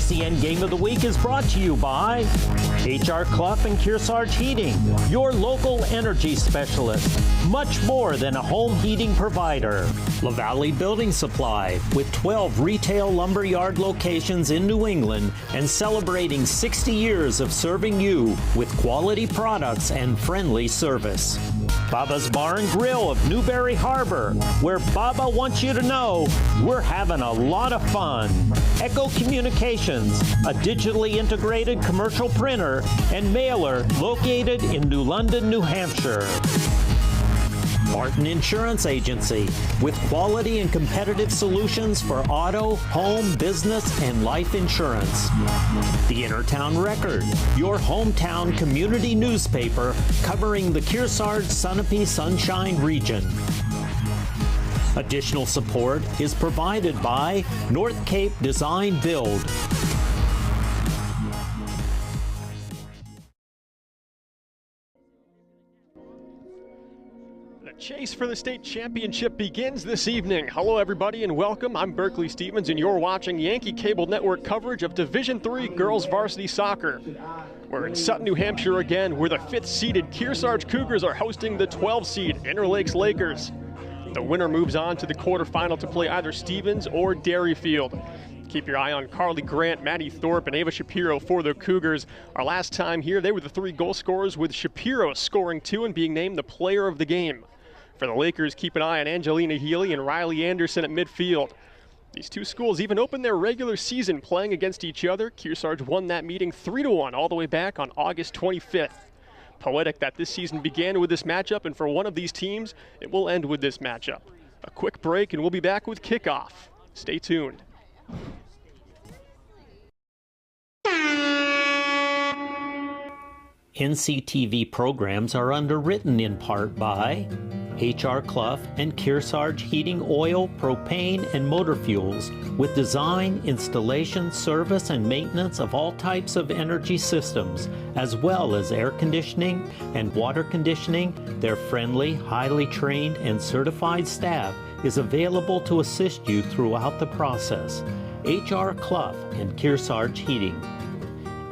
ACN Game of the Week is brought to you by H.R. Clough and Kearsarge Heating, your local energy specialist. Much more than a home heating provider. LaValle Building Supply, with 12 retail lumberyard locations in New England and celebrating 60 years of serving you with quality products and friendly service. Baba's Bar and Grill of Newberry Harbor, where Baba wants you to know we're having a lot of fun. Echo Communications, a digitally integrated commercial printer and mailer located in New London, New Hampshire. Barton Insurance Agency, with quality and competitive solutions for auto, home, business, and life insurance. The Intertown Record, your hometown community newspaper covering the Kearsarge, Sunapee, Sunshine region. Additional support is provided by North Cape Design Build. Chase for the state championship begins this evening. Hello everybody and welcome. I'm Berkeley Stevens and you're watching Yankee Cable Network coverage of Division III girls varsity soccer. We're in Sutton, New Hampshire again, where the 5th-seeded Kearsarge Cougars are hosting the 12th-seed Interlakes Lakers. The winner moves on to the quarterfinal to play either Stevens or Derryfield. Keep your eye on Carly Grant, Maddie Thorpe, and Ava Shapiro for the Cougars. Our last time here, they were the 3 goal scorers, with Shapiro scoring 2 and being named the player of the game. For the Lakers, keep an eye on Angelina Healy and Riley Anderson at midfield. These two schools even opened their regular season playing against each other. Kearsarge won that meeting 3-1 all the way back on August 25th. Poetic that this season began with this matchup, and for one of these teams, it will end with this matchup. A quick break, and we'll be back with kickoff. Stay tuned. NCTV programs are underwritten in part by H.R. Clough and Kearsarge Heating Oil, Propane, and Motor Fuels, with design, installation, service, and maintenance of all types of energy systems, as well as air conditioning and water conditioning. Their friendly, highly trained, and certified staff is available to assist you throughout the process. H.R. Clough and Kearsarge Heating.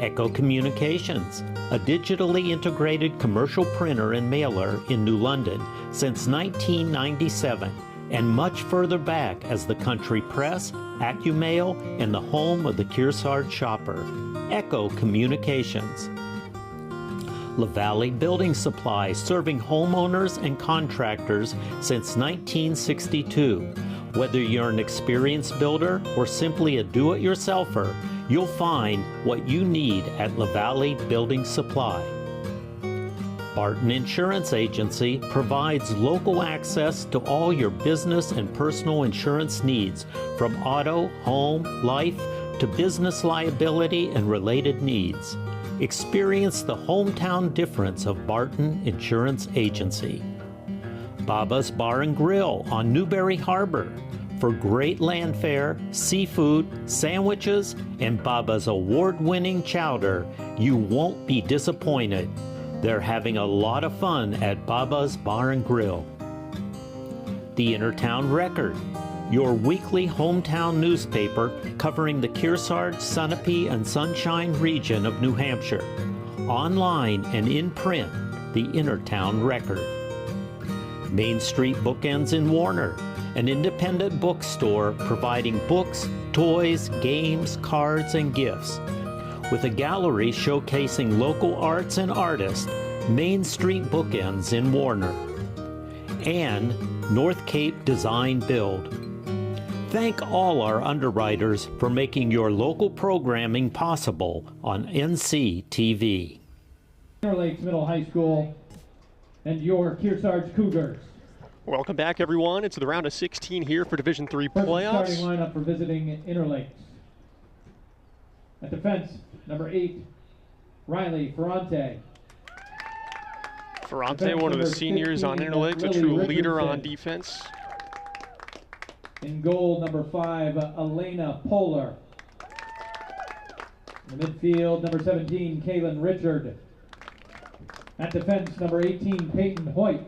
Echo Communications, a digitally integrated commercial printer and mailer in New London since 1997, and much further back as the Country Press, AccuMail, and the home of the Kearsarge shopper. Echo Communications. LaValle Building Supply, serving homeowners and contractors since 1962. Whether you're an experienced builder or simply a do-it-yourselfer, you'll find what you need at LaValle Building Supply. Barton Insurance Agency provides local access to all your business and personal insurance needs, from auto, home, life, to business liability and related needs. Experience the hometown difference of Barton Insurance Agency. Baba's Bar and Grill on Newberry Harbor, for great land fare, seafood, sandwiches, and Baba's award-winning chowder. You won't be disappointed. They're having a lot of fun at Baba's Bar and Grill. The Intertown Record, your weekly hometown newspaper covering the Kearsarge, Sunapee, and Sunshine region of New Hampshire. Online and in print, the Intertown Record. Main Street Bookends in Warner, an independent bookstore providing books, toys, games, cards, and gifts. With a gallery showcasing local arts and artists, Main Street Bookends in Warner. And North Cape Design Build. Thank all our underwriters for making your local programming possible on NCTV. Interlakes Middle High School and your Kearsarge Cougars. Welcome back, everyone. It's the round of 16 here for Division III playoffs. Starting lineup for visiting Interlakes. At defense, number 8, Riley Ferrante. Ferrante, one of the seniors on Interlakes, a true leader on defense. In goal, number 5, Elena Polar. In the midfield, number 17, Kaylin Richard. At defense, number 18, Peyton Hoyt.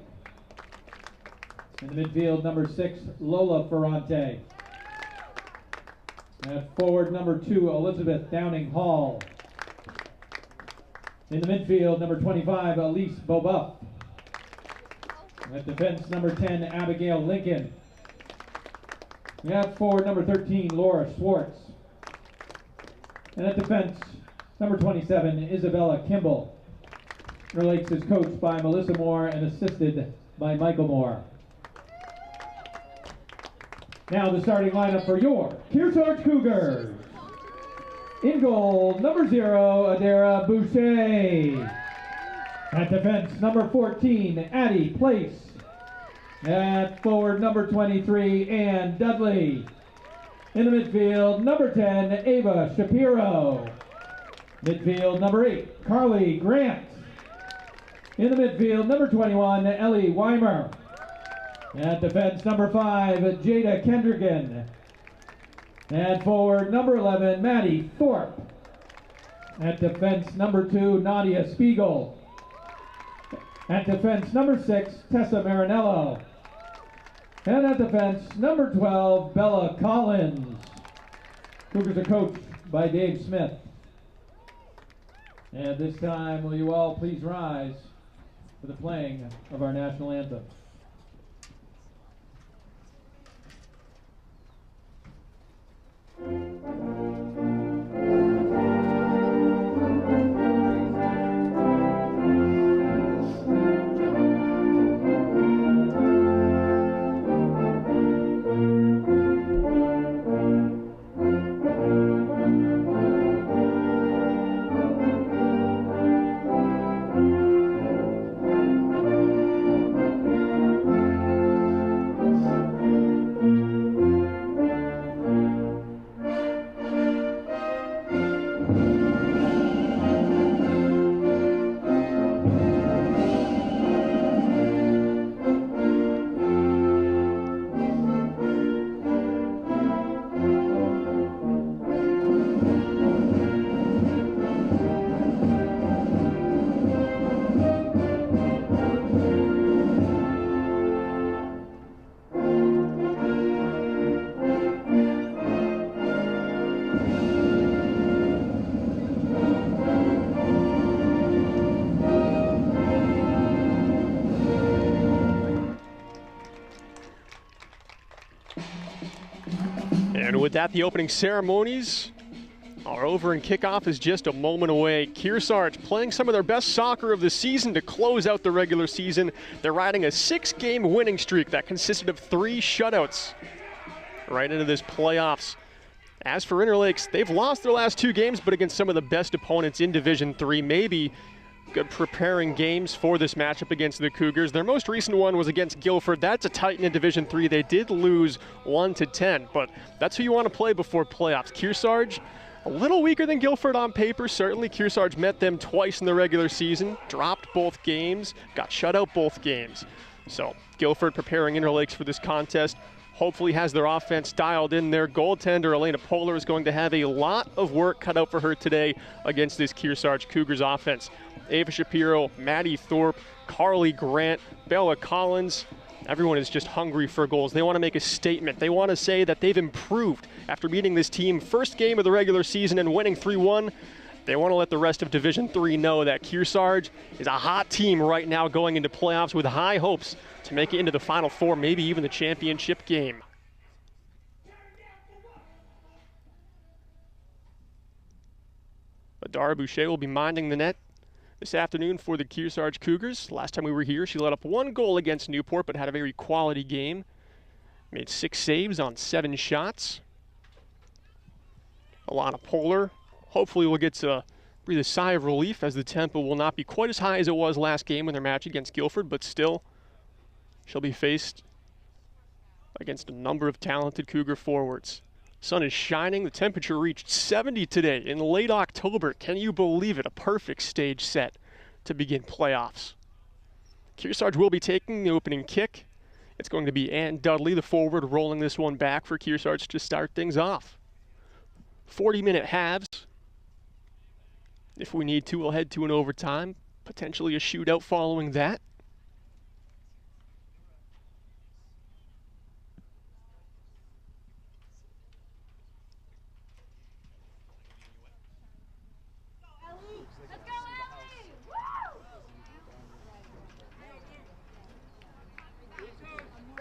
In the midfield, number 6, Lola Ferrante. At forward number 2, Elizabeth Downing Hall. In the midfield, number 25, Elise Bobuff. At defense, number 10, Abigail Lincoln. At forward, number 13, Laura Schwartz. And at defense, number 27, Isabella Kimball. Interlakes Lakes is coached by Melissa Moore and assisted by Michael Moore. Now the starting lineup for your Kearsarge Cougars. In goal, number 0, Adara Boucher. At defense, number 14, Addie Place. At forward, number 23, Ann Dudley. In the midfield, number 10, Ava Shapiro. Midfield, number 8, Carly Grant. In the midfield, number 21, Ellie Weimer. At defense, number 5, Jada Kendrigan. And forward, number 11, Maddie Thorpe. At defense, number 2, Nadia Spiegel. At defense, number 6, Tessa Marinello. And at defense, number 12, Bella Collins. Cougars are coached by Dave Smith. And this time, will you all please rise for the playing of our national anthem. And with that, the opening ceremonies are over and kickoff is just a moment away. Kearsarge playing some of their best soccer of the season to close out the regular season. They're riding a 6-game winning streak that consisted of 3 shutouts right into this playoffs. As for Interlakes, they've lost their last 2 games, but against some of the best opponents in Division 3, maybe good preparing games for this matchup against the Cougars. Their most recent one was against Guilford. That's a Titan in Division 3. They did lose 1-10, but that's who you want to play before playoffs. Kearsarge, a little weaker than Guilford on paper, certainly. Kearsarge met them twice in the regular season, dropped both games, got shut out both games. So Guilford preparing Interlakes for this contest. Hopefully has their offense dialed in. Their goaltender, Elena Polar, is going to have a lot of work cut out for her today against this Kearsarge Cougars offense. Ava Shapiro, Maddie Thorpe, Carly Grant, Bella Collins. Everyone is just hungry for goals. They want to make a statement. They want to say that they've improved after meeting this team first game of the regular season and winning 3-1. They want to let the rest of Division 3 know that Kearsarge is a hot team right now going into playoffs with high hopes to make it into the Final Four, maybe even the championship game. Adara Boucher will be minding the net this afternoon for the Kearsarge Cougars. Last time we were here, she let up 1 goal against Newport, but had a very quality game. Made 6 saves on 7 shots. Alana Polar hopefully will get to breathe a sigh of relief, as the tempo will not be quite as high as it was last game in their match against Guilford, but still she'll be faced against a number of talented Cougar forwards. Sun is shining. The temperature reached 70 today in late October. Can you believe it? A perfect stage set to begin playoffs. Kearsarge will be taking the opening kick. It's going to be Ann Dudley, the forward, rolling this one back for Kearsarge to start things off. 40-minute halves. If we need to, we'll head to an overtime. Potentially a shootout following that.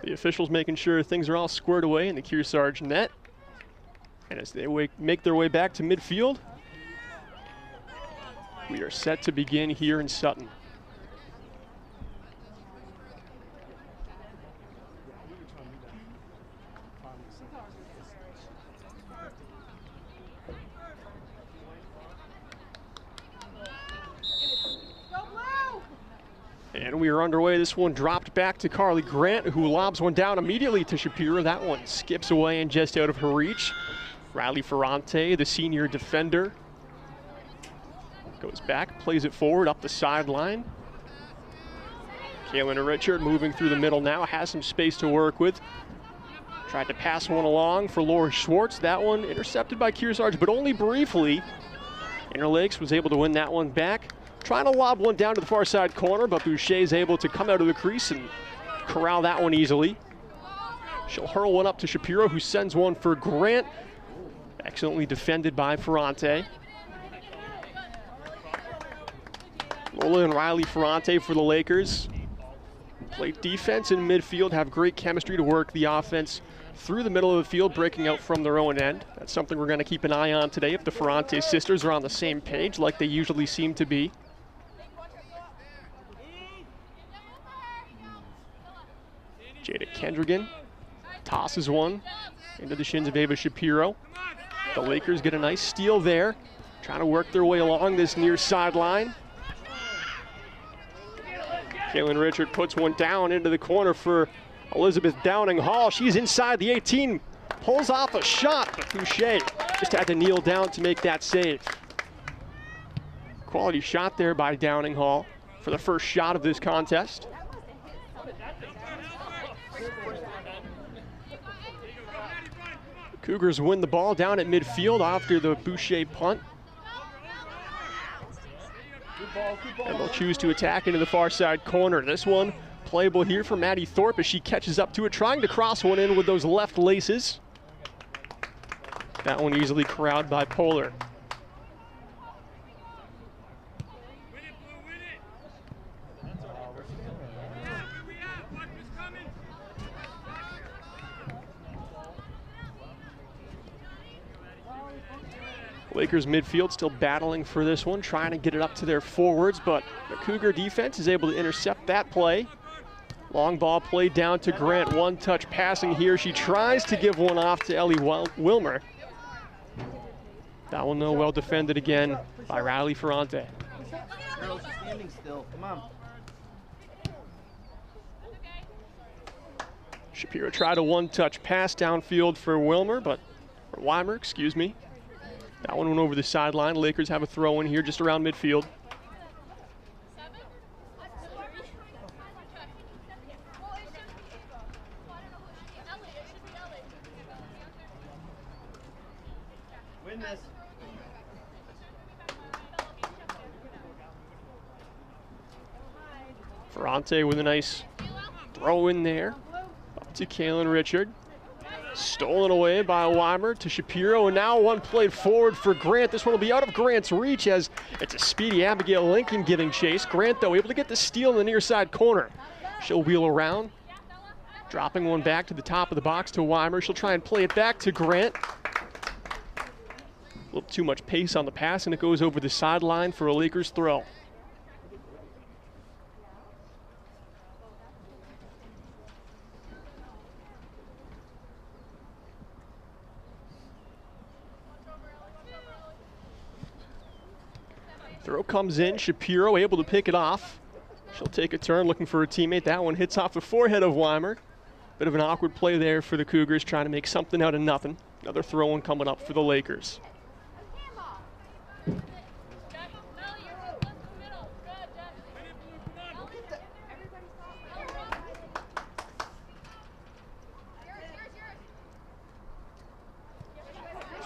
The officials making sure things are all squared away in the Kearsarge net. And as they make their way back to midfield, we are set to begin here in Sutton. And we are underway. This one dropped back to Carly Grant, who lobs one down immediately to Shapiro. That one skips away and just out of her reach. Riley Ferrante, the senior defender, goes back, plays it forward up the sideline. Kaylin Richard moving through the middle now, has some space to work with. Tried to pass one along for Laura Schwartz. That one intercepted by Kearsarge, but only briefly. Interlakes was able to win that one back. Trying to lob one down to the far side corner, but Boucher is able to come out of the crease and corral that one easily. She'll hurl one up to Shapiro, who sends one for Grant. Excellently defended by Ferrante. Lola and Riley Ferrante for the Lakers. Play defense in midfield, have great chemistry to work the offense through the middle of the field, breaking out from their own end. That's something we're going to keep an eye on today if the Ferrante sisters are on the same page like they usually seem to be. Jada Kendrigan tosses one into the shins of Ava Shapiro. The Lakers get a nice steal there, trying to work their way along this near sideline. Kaylin Richard puts one down into the corner for Elizabeth Downing Hall. She's inside the 18, pulls off a shot, but Boucher just had to kneel down to make that save. Quality shot there by Downing Hall for the first shot of this contest. Cougars win the ball down at midfield after the Boucher punt. And they'll choose to attack into the far side corner. This one playable here for Maddie Thorpe as she catches up to it, trying to cross one in with those left laces. That one easily corralled by Polar. Lakers midfield still battling for this one, trying to get it up to their forwards, but the Cougar defense is able to intercept that play. Long ball played down to Grant, one touch passing here. She tries to give one off to Ellie Wilmer. That one though well defended again by Riley Ferrante. Girls standing still, come on. Shapiro tried a one-touch pass downfield for Wilmer, or Weimer, excuse me. That one went over the sideline. Lakers have a throw in here just around midfield. Win this. Ferrante with a nice throw in there. Up to Kaylin Richard. Stolen away by Weimer to Shapiro, and now one played forward for Grant. This one will be out of Grant's reach as it's a speedy Abigail Lincoln giving chase. Grant, though, able to get the steal in the near side corner. She'll wheel around, dropping one back to the top of the box to Weimer. She'll try and play it back to Grant. A little too much pace on the pass, and it goes over the sideline for a Lakers throw. Throw comes in, Shapiro able to pick it off. She'll take a turn looking for her teammate. That one hits off the forehead of Weimer. Bit of an awkward play there for the Cougars, trying to make something out of nothing. Another throw in coming up for the Lakers.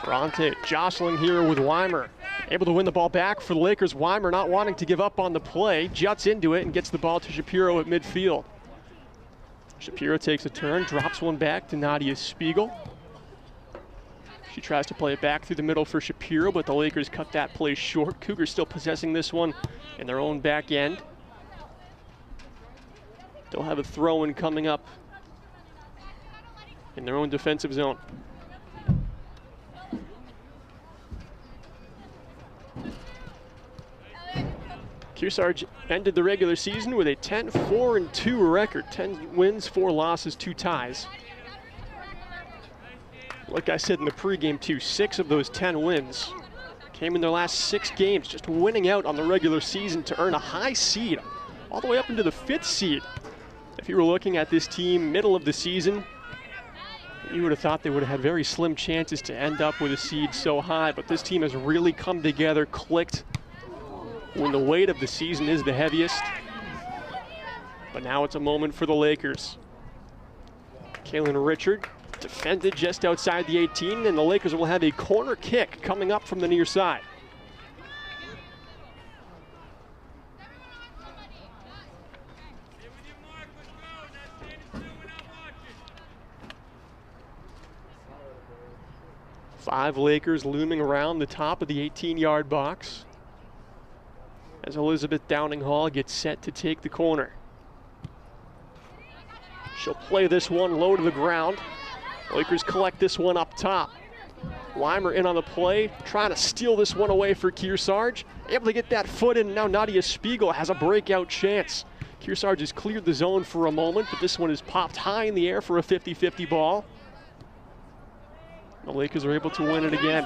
Ferrante jostling here with Weimer. Able to win the ball back for the Lakers. Weimer not wanting to give up on the play, juts into it and gets the ball to Shapiro at midfield. Shapiro takes a turn, drops one back to Nadia Spiegel. She tries to play it back through the middle for Shapiro, but the Lakers cut that play short. Cougars still possessing this one in their own back end. They'll have a throw-in coming up in their own defensive zone. Kearsarge ended the regular season with a 10-4-2 record. 10 wins, 4 losses, 2 ties. Like I said in the pregame too, 6 of those 10 wins came in their last 6 games, just winning out on the regular season to earn a high seed, all the way up into the 5th seed. If you were looking at this team middle of the season, you would have thought they would have had very slim chances to end up with a seed so high, but this team has really come together, clicked, when the weight of the season is the heaviest. But now it's a moment for the Lakers. Kaylin Richard defended just outside the 18, and the Lakers will have a corner kick coming up from the near side. Five Lakers looming around the top of the 18-yard box as Elizabeth Downing Hall gets set to take the corner. She'll play this one low to the ground. Lakers collect this one up top. Weimer in on the play, trying to steal this one away for Kearsarge. Able to get that foot in, now Nadia Spiegel has a breakout chance. Kearsarge has cleared the zone for a moment, but this one is popped high in the air for a 50-50 ball. The Lakers are able to win it again.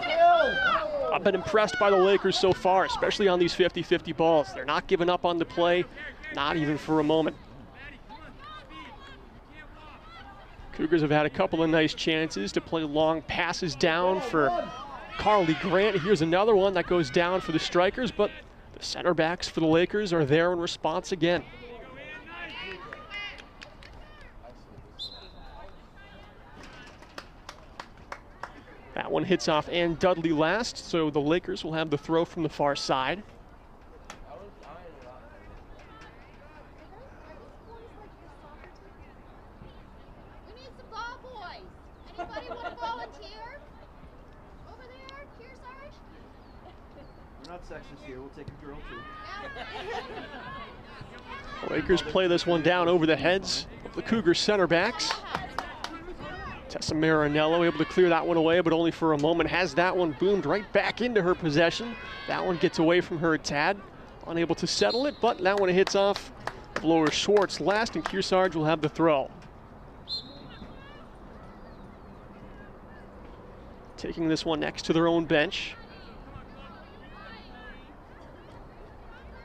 I've been impressed by the Lakers so far, especially on these 50-50 balls. They're not giving up on the play, not even for a moment. Cougars have had a couple of nice chances to play long passes down for Carly Grant. Here's another one that goes down for the Strikers, but the center backs for the Lakers are there in response again. That one hits off Ann Dudley last, so the Lakers will have the throw from the far side. We need some ball boys. Anybody want to volunteer? Over there, Kearsarge? We're not sexist here. We'll take a girl too. The Lakers play this one down over the heads of the Cougar center backs. Tessa Marinello able to clear that one away, but only for a moment. Has that one boomed right back into her possession. That one gets away from her a tad. Unable to settle it, but that one hits off Lower Schwartz last, and Kearsarge will have the throw. Taking this one next to their own bench.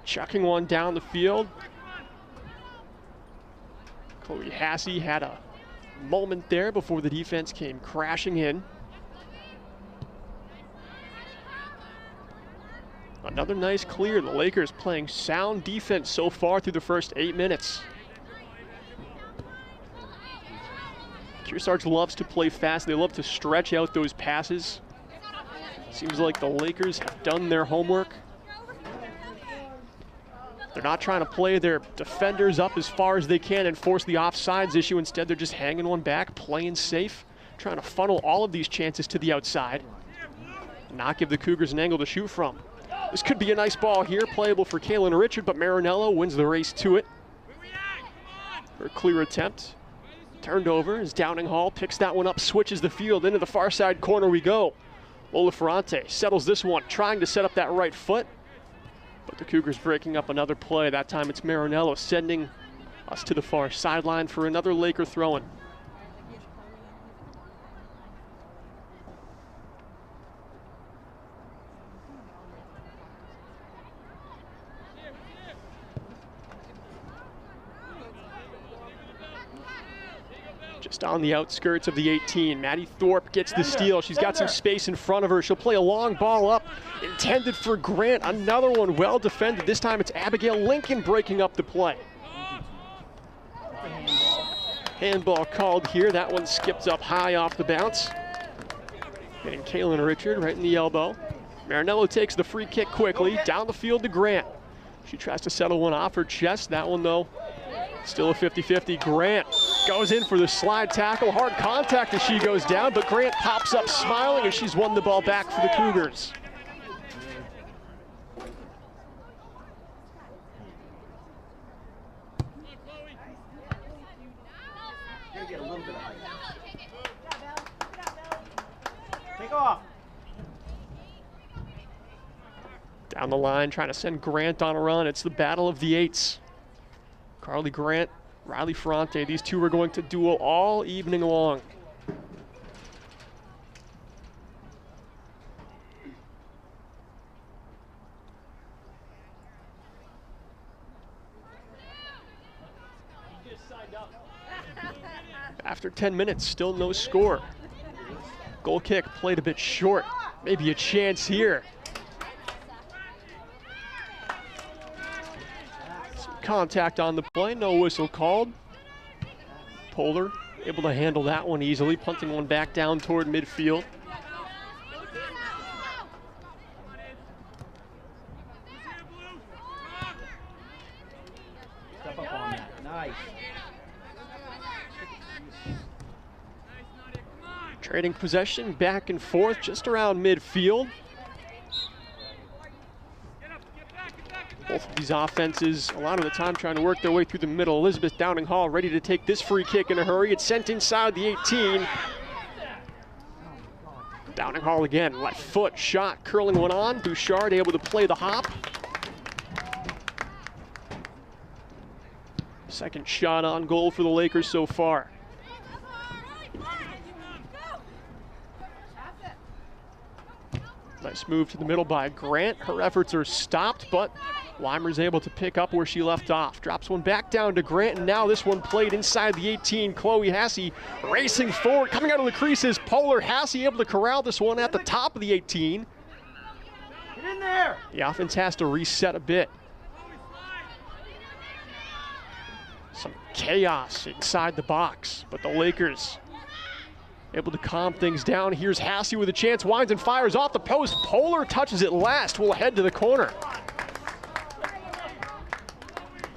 Chucking one down the field. Chloe Hassey had a moment there before the defense came crashing in. Another nice clear. The Lakers playing sound defense so far through the first 8 minutes. Kearsarge loves to play fast. They love to stretch out those passes. Seems like the Lakers have done their homework. They're not trying to play their defenders up as far as they can and force the offsides issue. Instead, they're just hanging one back, playing safe, trying to funnel all of these chances to the outside. Not give the Cougars an angle to shoot from. This could be a nice ball here, playable for Kaylin Richard, but Marinello wins the race to it. Her clear attempt. Turned over as Downing Hall picks that one up, switches the field. Into the far side corner we go. Lola Ferrante settles this one, trying to set up that right foot. But the Cougars breaking up another play. That time it's Marinello sending us to the far sideline for another Laker throw-in. Just on the outskirts of the 18, Maddie Thorpe gets the steal. She's got some space in front of her. She'll play a long ball up, intended for Grant. Another one well defended. This time it's Abigail Lincoln breaking up the play. Handball called here. That one skipped up high off the bounce. Getting Kaylin Richard right in the elbow. Marinello takes the free kick quickly. Down the field to Grant. She tries to settle one off her chest. That one, though, still a 50-50. Grant goes in for the slide tackle. Hard contact as she goes down, but Grant pops up smiling, and she's won the ball back for the Cougars. off. Down the line, trying to send Grant on a run. It's the battle of the eights. Carly Grant, Riley Ferrante. These two are going to duel all evening long. After 10 minutes, still no score. Goal kick played a bit short. Maybe a chance here. Some contact on the play, no whistle called. Polar able to handle that one easily, punting one back down toward midfield. Step up on that. Nice. Trading possession back and forth just around midfield. Both of these offenses, a lot of the time trying to work their way through the middle. Elizabeth Downing Hall ready to take this free kick in a hurry. It's sent inside the 18. Downing Hall again, left foot shot, curling one on. Bouchard able to play the hop. Second shot on goal for the Lakers so far. Nice move to the middle by Grant. Her efforts are stopped, but Weimer's able to pick up where she left off. Drops one back down to Grant, and now this one played inside the 18. Chloe Hassey racing forward, coming out of the creases. Polar Hassey able to corral this one at the top of the 18. Get in there. The offense has to reset a bit. Some chaos inside the box, but the Lakers able to calm things down. Here's Hassey with a chance, winds and fires off the post. Polar touches it last, will head to the corner.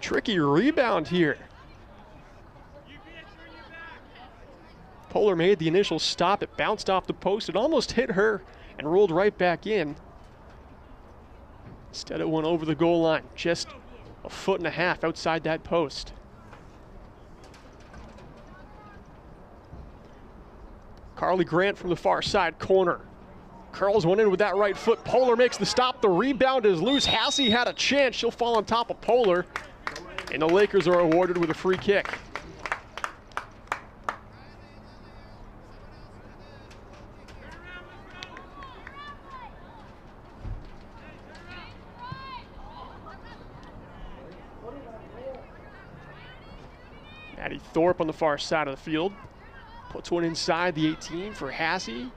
Tricky rebound here. Polar made the initial stop, it bounced off the post, it almost hit her and rolled right back in. Instead it went over the goal line, just a foot and a half outside that post. Carly Grant from the far side corner. Curls one in with that right foot. Polar makes the stop. The rebound is loose. Hassey had a chance. She'll fall on top of Polar. And the Lakers are awarded with a free kick. Maddie Thorpe on the far side of the field. Puts one inside the 18 for Hassey.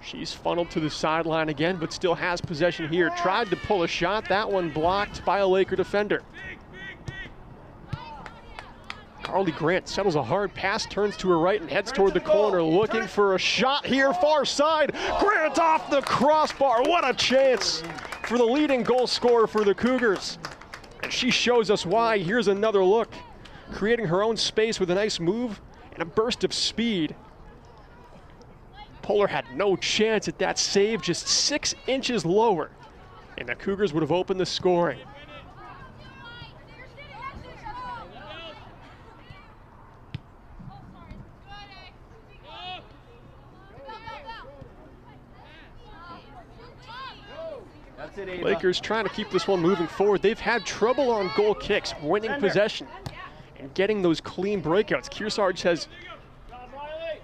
She's funneled to the sideline again, but still has possession here. Tried to pull a shot. That one blocked by a Laker defender. Carly Grant settles a hard pass, turns to her right and heads toward the corner, looking for a shot here, far side. Grant off the crossbar. What a chance for the leading goal scorer for the Cougars. And she shows us why. Here's another look. Creating her own space with a nice move and a burst of speed. Polar had no chance at that save, just 6 inches lower, and the Cougars would have opened the scoring. That's it, Ava. Lakers trying to keep this one moving forward. They've had trouble on goal kicks, winning possession, and getting those clean breakouts. Kearsarge has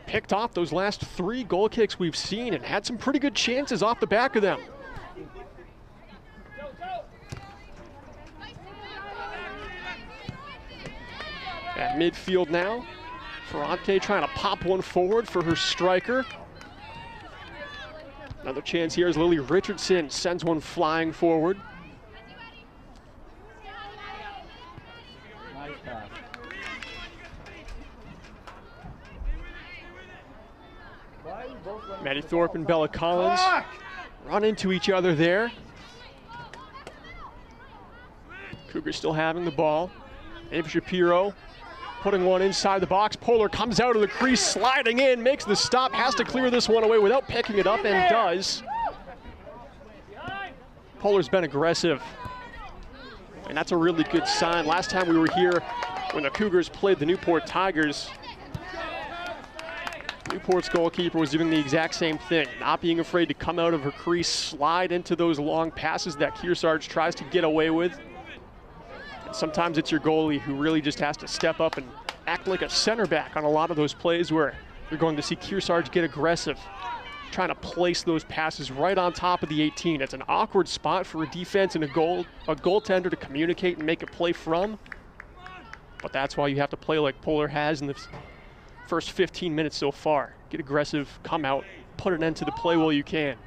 picked off those last 3 goal kicks we've seen and had some pretty good chances off the back of them. At midfield now, Ferrante trying to pop one forward for her striker. Another chance here as Lily Richardson sends one flying forward. Nice pass. Maddie Thorpe and Bella Collins run into each other there. Cougars still having the ball. Ava Shapiro putting one inside the box. Polar comes out of the crease, sliding in, makes the stop, has to clear this one away without picking it up, and does. Polar's been aggressive, and that's a really good sign. Last time we were here when the Cougars played the Newport Tigers, Newport's goalkeeper was doing the exact same thing, not being afraid to come out of her crease, slide into those long passes that Kearsarge tries to get away with. And sometimes it's your goalie who really just has to step up and act like a center back on a lot of those plays where you're going to see Kearsarge get aggressive, trying to place those passes right on top of the 18. It's an awkward spot for a defense and a goaltender to communicate and make a play from. But that's why you have to play like Polar has in the first 15 minutes so far. Get aggressive, come out, put an end to the play while you can.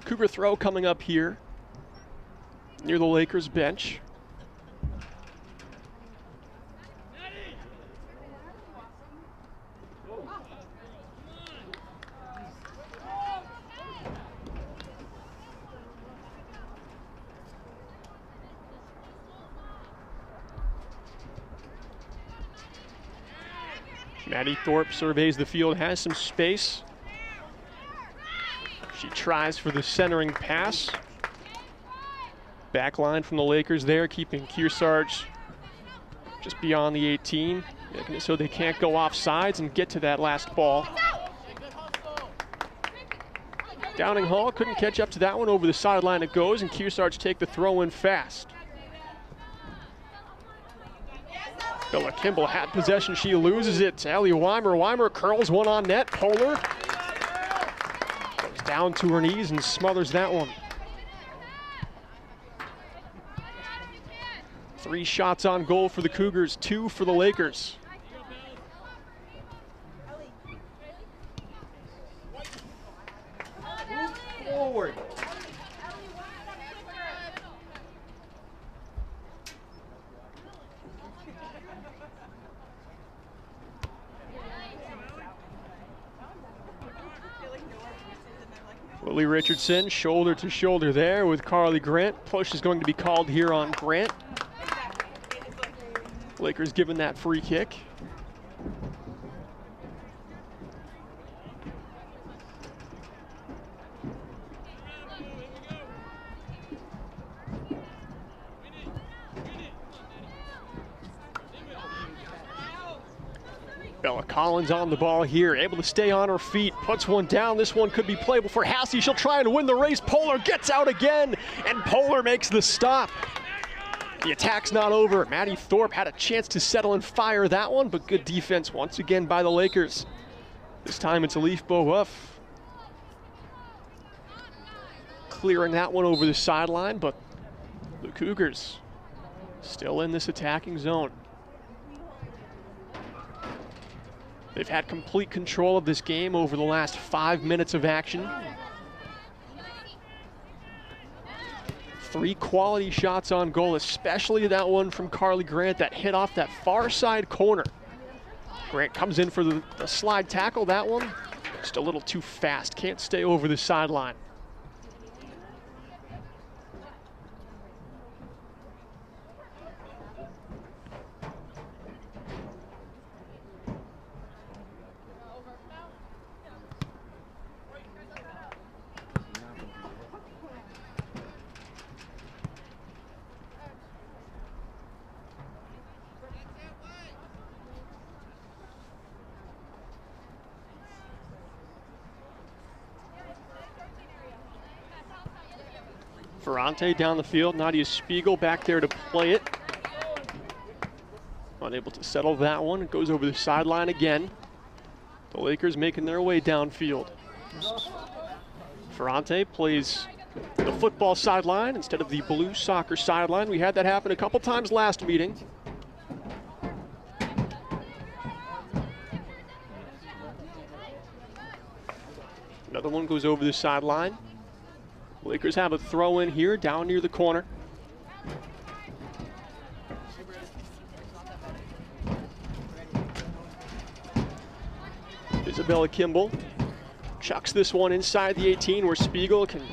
Cougar throw coming up here near the Lakers bench. Maddie Thorpe surveys the field, has some space. She tries for the centering pass. Back line from the Lakers there, keeping Kearsarge just beyond the 18, making it so they can't go off sides and get to that last ball. Downing Hall couldn't catch up to that one. Over the sideline it goes, and Kearsarge take the throw in fast. Bella Kimball had possession, she loses it. Allie Weimer curls one on net. Polar goes down to her knees and smothers that one. 3 shots on goal for the Cougars, 2 for the Lakers. Move forward. Lily Richardson, shoulder to shoulder there with Carly Grant. Push is going to be called here on Grant. Lakers given that free kick. Bella Collins on the ball here, able to stay on her feet, puts one down. This one could be playable for Hassey. She'll try and win the race. Polar gets out again, and Polar makes the stop. The attack's not over. Maddie Thorpe had a chance to settle and fire that one, but good defense once again by the Lakers. This time it's Elif Beauouf clearing that one over the sideline, but the Cougars still in this attacking zone. They've had complete control of this game over the last 5 minutes of action. 3 quality shots on goal, especially that one from Carly Grant that hit off that far side corner. Grant comes in for the slide tackle. That one just a little too fast, can't stay over the sideline. Ferrante down the field, Nadia Spiegel back there to play it. Unable to settle that one, it goes over the sideline again. The Lakers making their way downfield. Ferrante plays the football sideline instead of the blue soccer sideline. We had that happen a couple times last meeting. Another one goes over the sideline. Lakers have a throw in here down near the corner. Isabella Kimball chucks this one inside the 18 where Spiegel can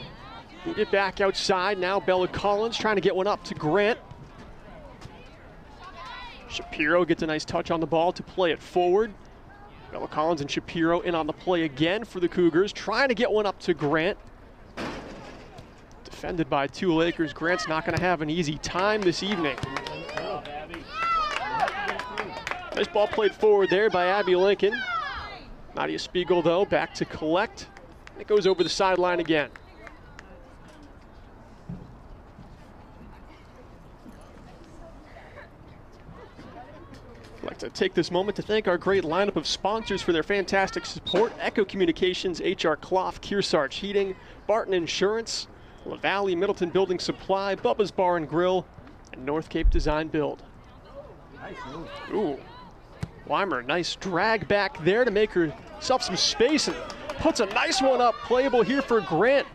move it back outside. Now Bella Collins trying to get one up to Grant. Shapiro gets a nice touch on the ball to play it forward. Bella Collins and Shapiro in on the play again for the Cougars, trying to get one up to Grant. Defended by 2 Lakers. Grant's not going to have an easy time this evening. Nice ball played forward there by Abby Lincoln. Nadia Spiegel, though, back to collect. It goes over the sideline again. I'd like to take this moment to thank our great lineup of sponsors for their fantastic support. Echo Communications, HR Cloth, Kearsarge Heating, Barton Insurance, La Valley Middleton Building Supply, Bubba's Bar and Grill, and North Cape Design Build. Nice move. Ooh. Weimer, nice drag back there to make herself some space and puts a nice one up. Playable here for Grant.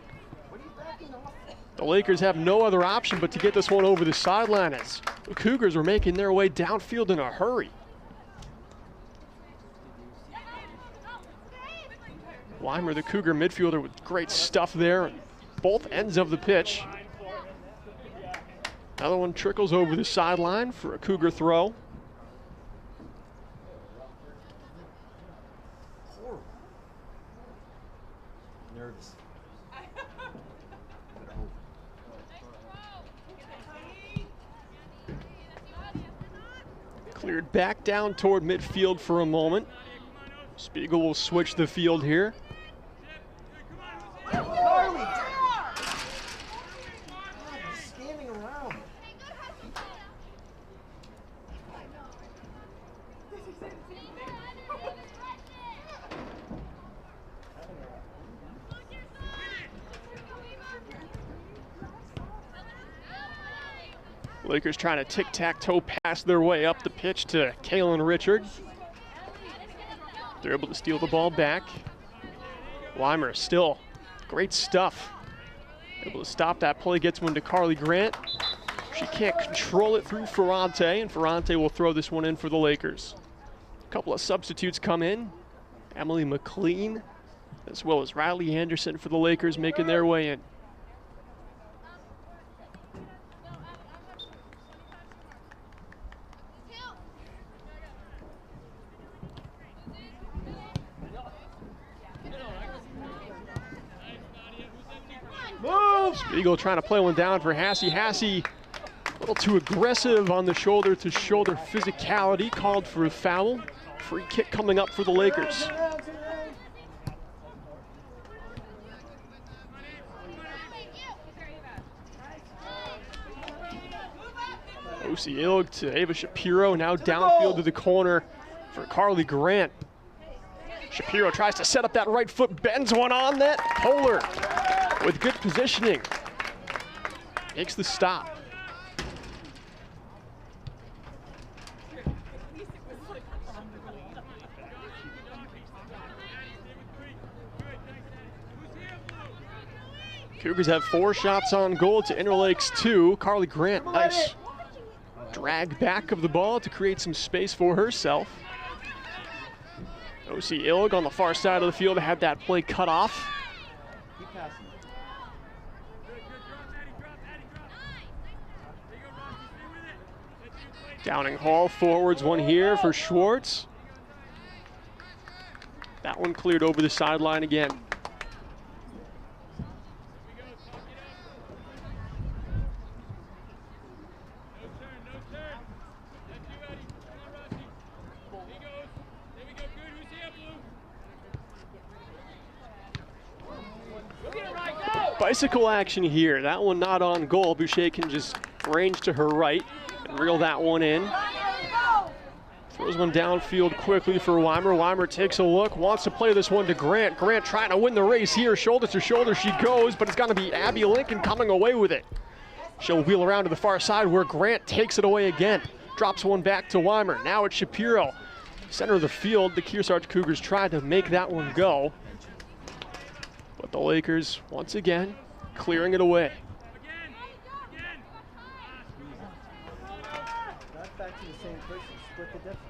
The Lakers have no other option but to get this one over the sideline as the Cougars were making their way downfield in a hurry. Weimer, the Cougar midfielder, with great stuff there on both ends of the pitch. Another one trickles over the sideline for a Cougar throw. Nervous. Cleared back down toward midfield for a moment. Spiegel will switch the field here. Carly! Scanning around. Lakers trying to tic-tac-toe pass their way up the pitch to Kaylin Richard. They're able to steal the ball back. Weimer still great stuff. Able to stop that play, gets one to Carly Grant. She can't control it through Ferrante, and Ferrante will throw this one in for the Lakers. A couple of substitutes come in. Emily McLean, as well as Riley Anderson for the Lakers making their way in. Spiegel trying to play one down for Hassey. Hassey a little too aggressive on the shoulder-to-shoulder physicality, called for a foul. Free kick coming up for the Lakers. Osi Ilg to Ava Shapiro, now downfield to the corner for Carly Grant. Shapiro tries to set up that right foot, bends one on net. Polar with good positioning makes the stop. Cougars have 4 shots on goal to Interlakes 2. Carly Grant, nice drag back of the ball to create some space for herself. Osi Ilg on the far side of the field had that play cut off. Keep passing. Downing Hall forwards one here for Schwartz. That one cleared over the sideline again. Bicycle action here. That one not on goal. Boucher can just range to her right and reel that one in. Throws one downfield quickly for Weimer. Weimer takes a look, wants to play this one to Grant. Grant trying to win the race here. Shoulder to shoulder she goes, but it's going to be Abby Lincoln coming away with it. She'll wheel around to the far side where Grant takes it away again. Drops one back to Weimer. Now it's Shapiro. Center of the field, the Kearsarge Cougars tried to make that one go. But the Lakers, once again, clearing it away. Not back to the same person. Split the difference.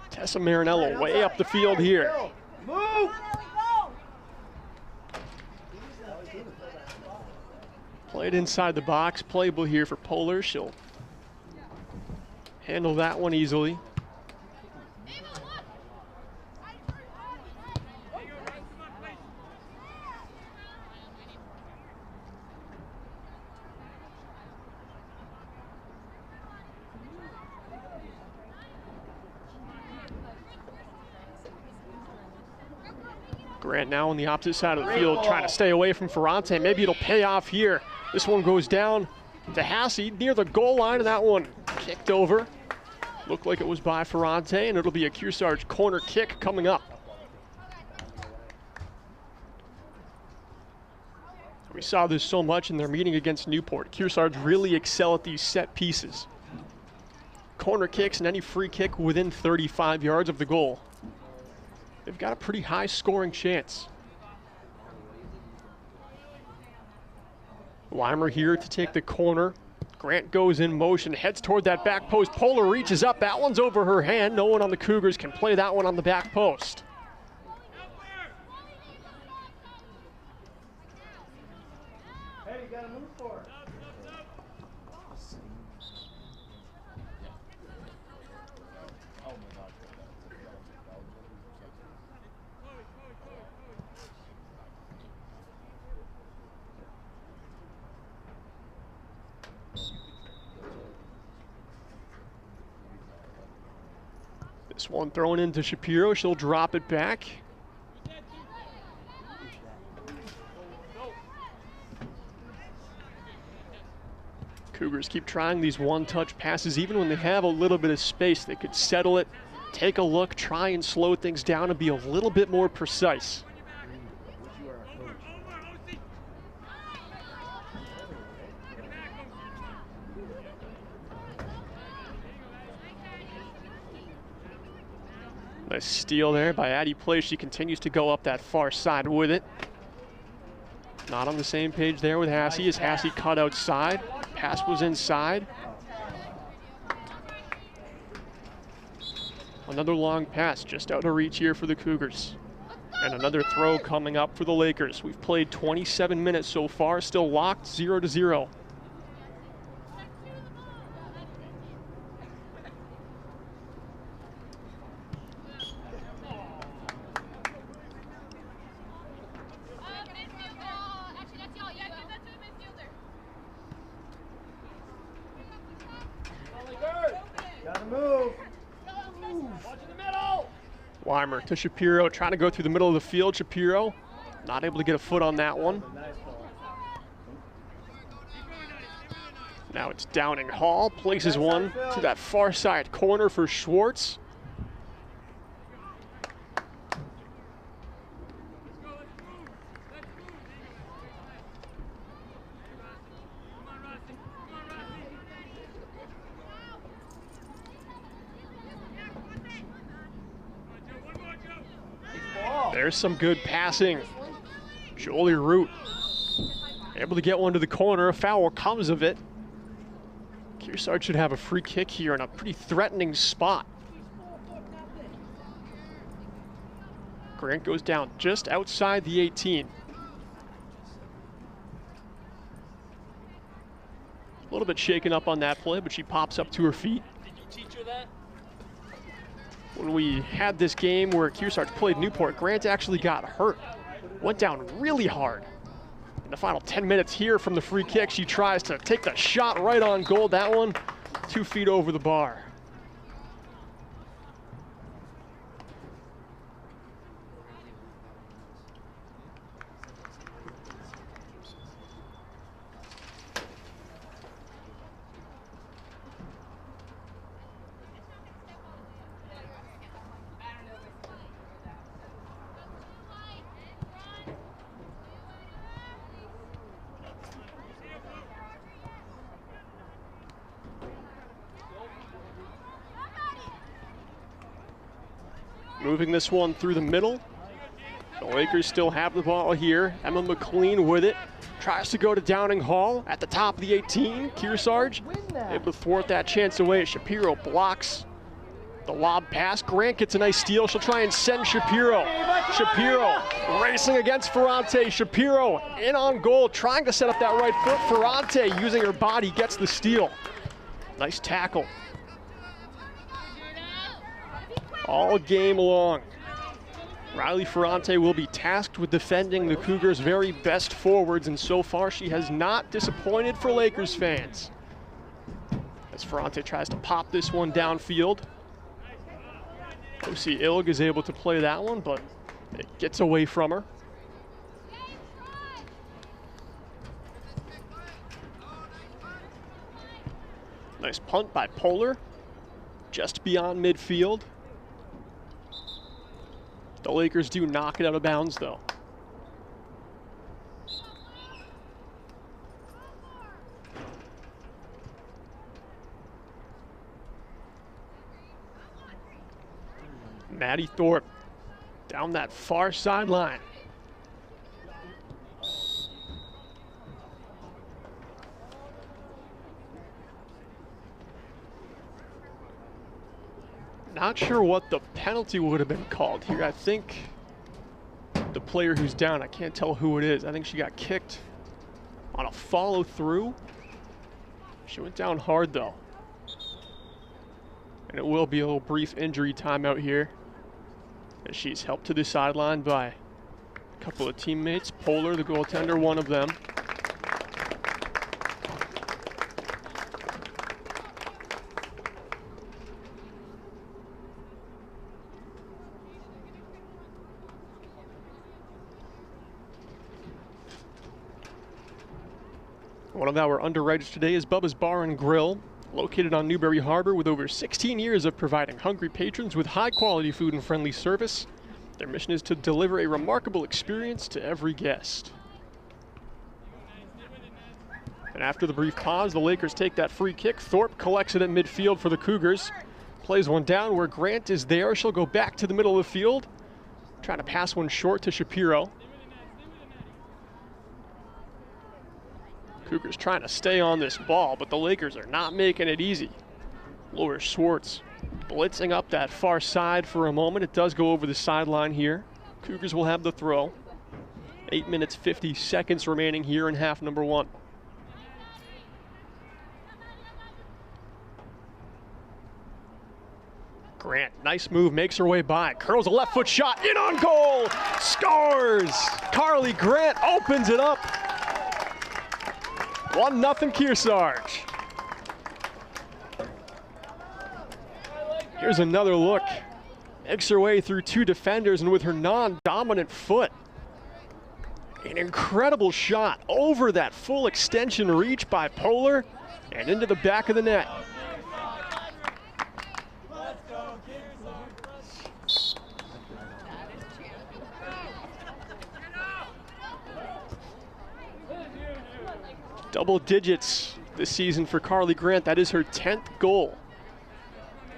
Tessa Marinello way up the field here. Move! Played inside the box, playable here for Polar. She'll handle that one easily. Grant now on the opposite side of the field, trying to stay away from Ferrante. Maybe it'll pay off here. This one goes down to Hasse near the goal line, and that one kicked over. Looked like it was by Ferrante, and it'll be a Kearsarge corner kick coming up. We saw this so much in their meeting against Newport. Kearsarge really excel at these set pieces. Corner kicks and any free kick within 35 yards of the goal. They've got a pretty high scoring chance. Weimer here to take the corner. Grant goes in motion, heads toward that back post. Polar reaches up, that one's over her hand. No one on the Cougars can play that one on the back post. Hey, you gotta move for it. This one thrown into Shapiro, she'll drop it back. Cougars keep trying these one-touch passes. Even when they have a little bit of space, they could settle it, take a look, try and slow things down and be a little bit more precise. Nice steal there by Addie Place. She continues to go up that far side with it. Not on the same page there with Hasse as Hasse cut outside. Pass was inside. Another long pass just out of reach here for the Cougars. And another throw coming up for the Lakers. We've played 27 minutes so far, still locked 0-0. Gotta move. Weimer to Shapiro, trying to go through the middle of the field. Shapiro not able to get a foot on that one. Now it's Downing Hall, places one to that far side corner for Schwartz. There's some good passing. Jolie Root able to get one to the corner. A foul comes of it. Kearsarge should have a free kick here in a pretty threatening spot. Grant goes down just outside the 18. A little bit shaken up on that play, but she pops up to her feet. Did you teach her that? When we had this game where Kearsarge played Newport, Grant actually got hurt. Went down really hard. In the final 10 minutes here from the free kick, she tries to take the shot right on goal. That one 2 feet over the bar. Moving this one through the middle. The Lakers still have the ball here. Emma McLean with it. Tries to go to Downing Hall at the top of the 18. Kearsarge able to thwart that chance away. Shapiro blocks the lob pass. Grant gets a nice steal. She'll try and send Shapiro. Shapiro racing against Ferrante. Shapiro in on goal, trying to set up that right foot. Ferrante using her body gets the steal. Nice tackle. All game long. Riley Ferrante will be tasked with defending the Cougars' very best forwards, and so far she has not disappointed for Lakers fans. As Ferrante tries to pop this one downfield. O.C. Ilg is able to play that one, but It gets away from her. Nice punt by Polar, just beyond midfield. The Lakers do knock it out of bounds, though. Maddie Thorpe down that far sideline. Not sure what the penalty would have been called here. I think the player who's down, I can't tell who it is. I think she got kicked on a follow through. She went down hard though. And it will be a little brief injury timeout here, as she's helped to the sideline by a couple of teammates. Polar, the goaltender, one of them. One of our underwriters today is Bubba's Bar and Grill, located on Newberry Harbor with over 16 years of providing hungry patrons with high-quality food and friendly service. Their mission is to deliver a remarkable experience to every guest. And after the brief pause, the Lakers take that free kick. Thorpe collects it at midfield for the Cougars. Plays one down where Grant is there. She'll go back to the middle of the field, trying to pass one short to Shapiro. Cougars trying to stay on this ball, but the Lakers are not making it easy. Laura Schwartz blitzing up that far side for a moment. It does go over the sideline here. Cougars will have the throw. 8 minutes, 50 seconds remaining here in half number one. Grant, nice move, makes her way by. Curls a left foot shot, in on goal, scores! Carly Grant opens it up. 1-0 Kearsarge. Here's another look. Makes her way through two defenders, and with her non-dominant foot, an incredible shot over that full extension reach by Polar and into the back of the net. Double digits this season for Carly Grant. That is her 10th goal.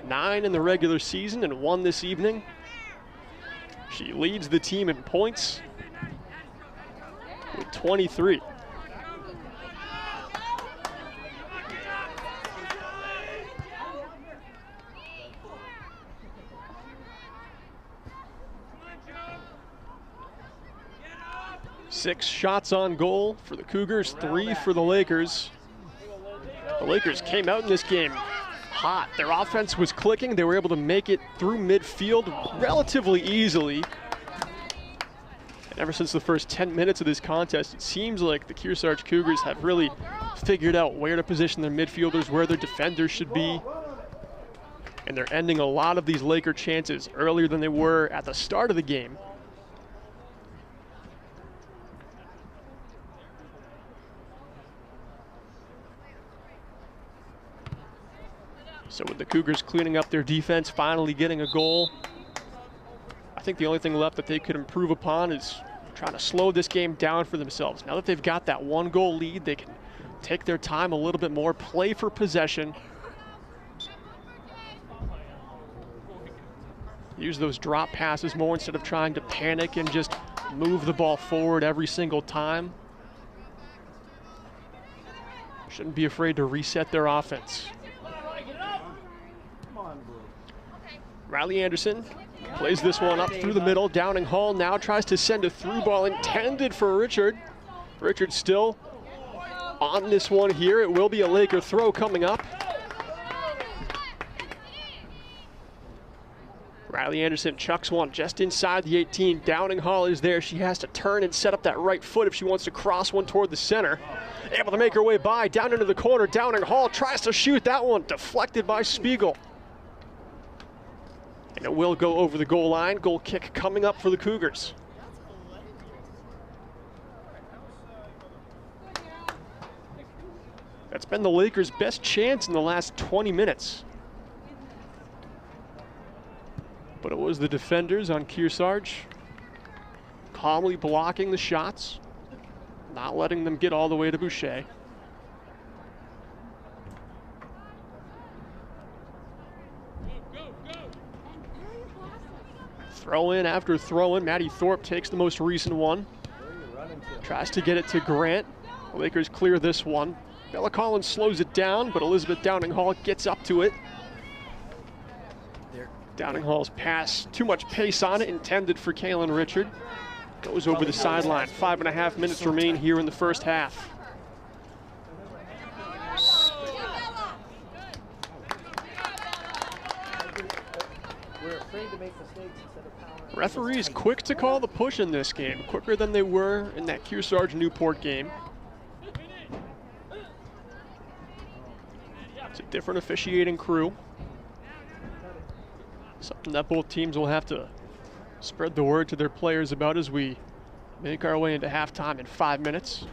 9 in the regular season and 1 this evening. She leads the team in points with 23. Six shots on goal for the Cougars, 3 for the Lakers. The Lakers came out in this game hot. Their offense was clicking. They were able to make it through midfield relatively easily. And ever since the first 10 minutes of this contest, it seems like the Kearsarge Cougars have really figured out where to position their midfielders, where their defenders should be. And they're ending a lot of these Laker chances earlier than they were at the start of the game. So with the Cougars cleaning up their defense, finally getting a goal, I think the only thing left that they could improve upon is trying to slow this game down for themselves. Now that they've got that 1-goal lead, they can take their time a little bit more, play for possession, use those drop passes more instead of trying to panic and just move the ball forward every single time. Shouldn't be afraid to reset their offense. Riley Anderson plays this one up through the middle. Downing Hall now tries to send a through ball intended for Richard. Richard still on this one here. It will be a Laker throw coming up. Riley Anderson chucks one just inside the 18. Downing Hall is there. She has to turn and set up that right foot if she wants to cross one toward the center. Able to make her way by, down into the corner. Downing Hall tries to shoot that one, deflected by Spiegel. And it will go over the goal line. Goal kick coming up for the Cougars. That's been the Lakers' best chance in the last 20 minutes. But it was the defenders on Kearsarge calmly blocking the shots, not letting them get all the way to Boucher. Throw in after throw in. Maddie Thorpe takes the most recent one. Tries to get it to Grant. The Lakers clear this one. Bella Collins slows it down, but Elizabeth Downing Hall gets up to it. Downing Hall's pass, too much pace on it, intended for Kaylin Richard. Goes over the sideline. 5.5 minutes remain here in the first half. Referees quick to call the push in this game, quicker than they were in that Kearsarge Newport game. It's a different officiating crew. Something that both teams will have to spread the word to their players about as we make our way into halftime in 5 minutes.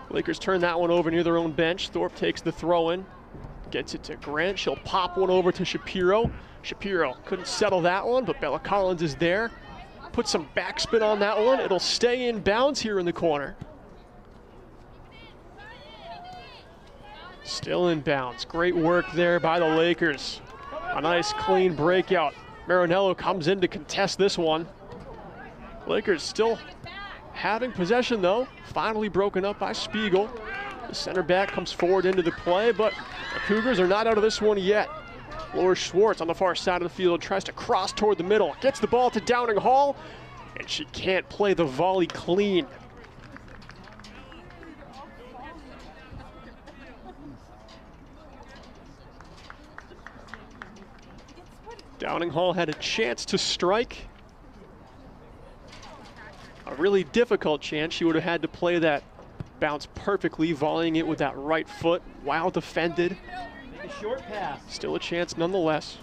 Lakers turn that one over near their own bench. Thorpe takes the throw in, gets it to Grant. She'll pop one over to Shapiro. Shapiro couldn't settle that one, but Bella Collins is there. Put some backspin on that one. It'll stay in bounds here in the corner. Still in bounds. Great work there by the Lakers. A nice clean breakout. Marinello comes in to contest this one. Lakers still having possession though. Finally broken up by Spiegel. The center back comes forward into the play, but the Cougars are not out of this one yet. Laura Schwartz on the far side of the field tries to cross toward the middle. Gets the ball to Downing Hall, and she can't play the volley clean. Downing Hall had a chance to strike. A really difficult chance. She would have had to play that bounce perfectly, volleying it with that right foot. Well defended. Make a short pass. Still a chance nonetheless.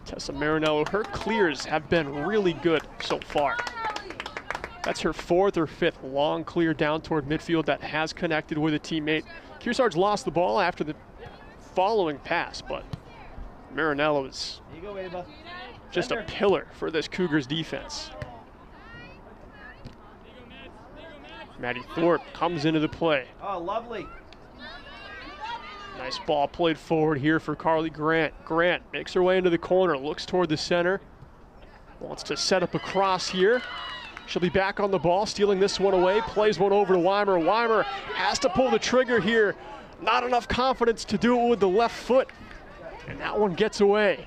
Tessa Marinello, her clears have been really good so far. That's her 4th or 5th long clear down toward midfield that has connected with a teammate. Kearsarge lost the ball after the following pass, but Marinello is just a pillar for this Cougars defense. Maddie Thorpe comes into the play. Oh, lovely. Nice ball played forward here for Carly Grant. Grant makes her way into the corner, looks toward the center, wants to set up a cross here. She'll be back on the ball, stealing this one away, plays one over to Weimer. Weimer has to pull the trigger here. Not enough confidence to do it with the left foot, and that one gets away.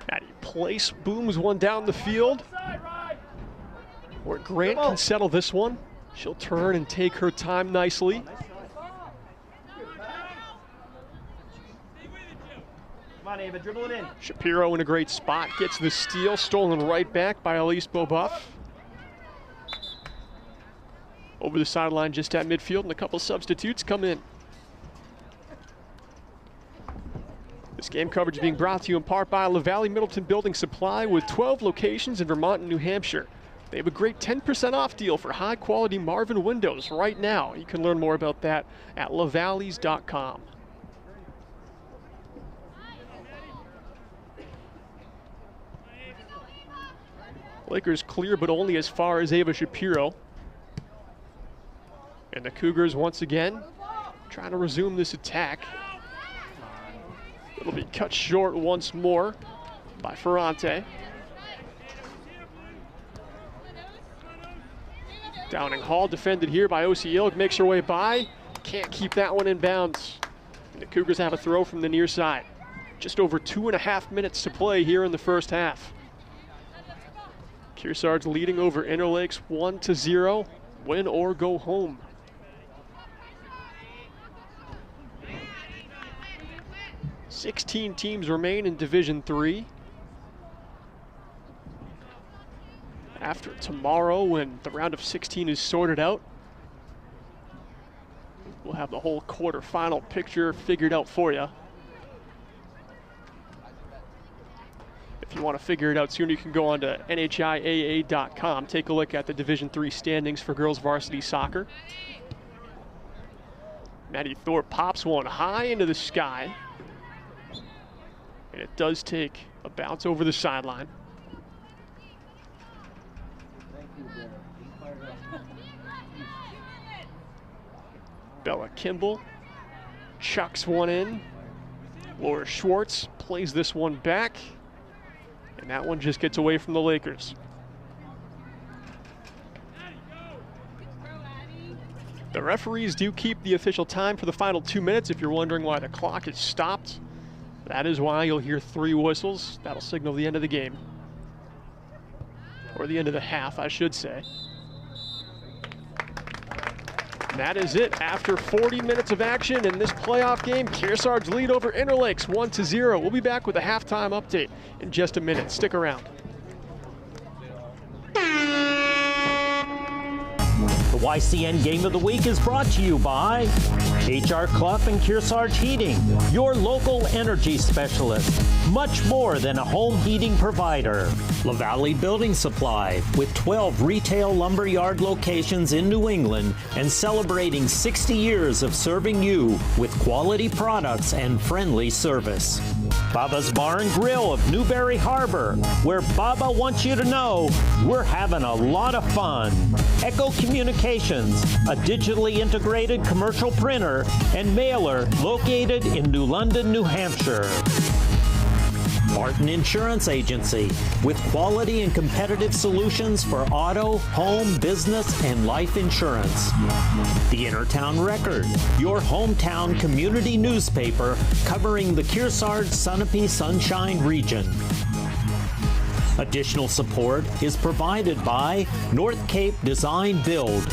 Maddie Place booms one down the field, where Grant can settle this one. She'll turn and take her time nicely. Come on, Ava, dribble it in. Shapiro in a great spot, gets the steal, stolen right back by Elise Beaubuff. Over the sideline just at midfield, and a couple substitutes come in. This game coverage is being brought to you in part by LaValle Middleton Building Supply with 12 locations in Vermont and New Hampshire. They have a great 10% off deal for high quality Marvin windows right now. You can learn more about that at lavalleys.com. Lakers clear, but only as far as Ava Shapiro. And the Cougars once again trying to resume this attack. It'll be cut short once more by Ferrante. Downing Hall defended here by Osi makes her way by. Can't keep that one in bounds. And the Cougars have a throw from the near side. Just over 2.5 minutes to play here in the first half. Kearsarge leading over Interlakes 1-0. Win or go home. 16 teams remain in Division III. After tomorrow, when the round of 16 is sorted out, we'll have the whole quarterfinal picture figured out for you. If you want to figure it out sooner, you can go on to NHIAA.com. Take a look at the Division III standings for girls varsity soccer. Maddie Thorpe pops one high into the sky. And it does take a bounce over the sideline. Bella Kimball chucks one in. Laura Schwartz plays this one back. And that one just gets away from the Lakers. The referees do keep the official time for the final 2 minutes. If you're wondering why the clock is stopped, that is why you'll hear 3 whistles. That'll signal the end of the game. Or the end of the half, I should say. And that is it. After 40 minutes of action in this playoff game, Kearsarge lead over Interlakes 1-0. We'll be back with a halftime update in just a minute. Stick around. The YCN Game of the Week is brought to you by HR Clough and Kearsarge Heating, your local energy specialist. Much more than a home heating provider. La Valley Building Supply, with 12 retail lumberyard locations in New England and celebrating 60 years of serving you with quality products and friendly service. Baba's Bar and Grill of Newberry Harbor, where Baba wants you to know we're having a lot of fun. Echo Communications, a digitally integrated commercial printer and mailer located in New London, New Hampshire. Martin Insurance Agency, with quality and competitive solutions for auto, home, business, and life insurance. The Innertown Record, your hometown community newspaper covering the Kearsarge Sunapee Sunshine region. Additional support is provided by North Cape Design Build.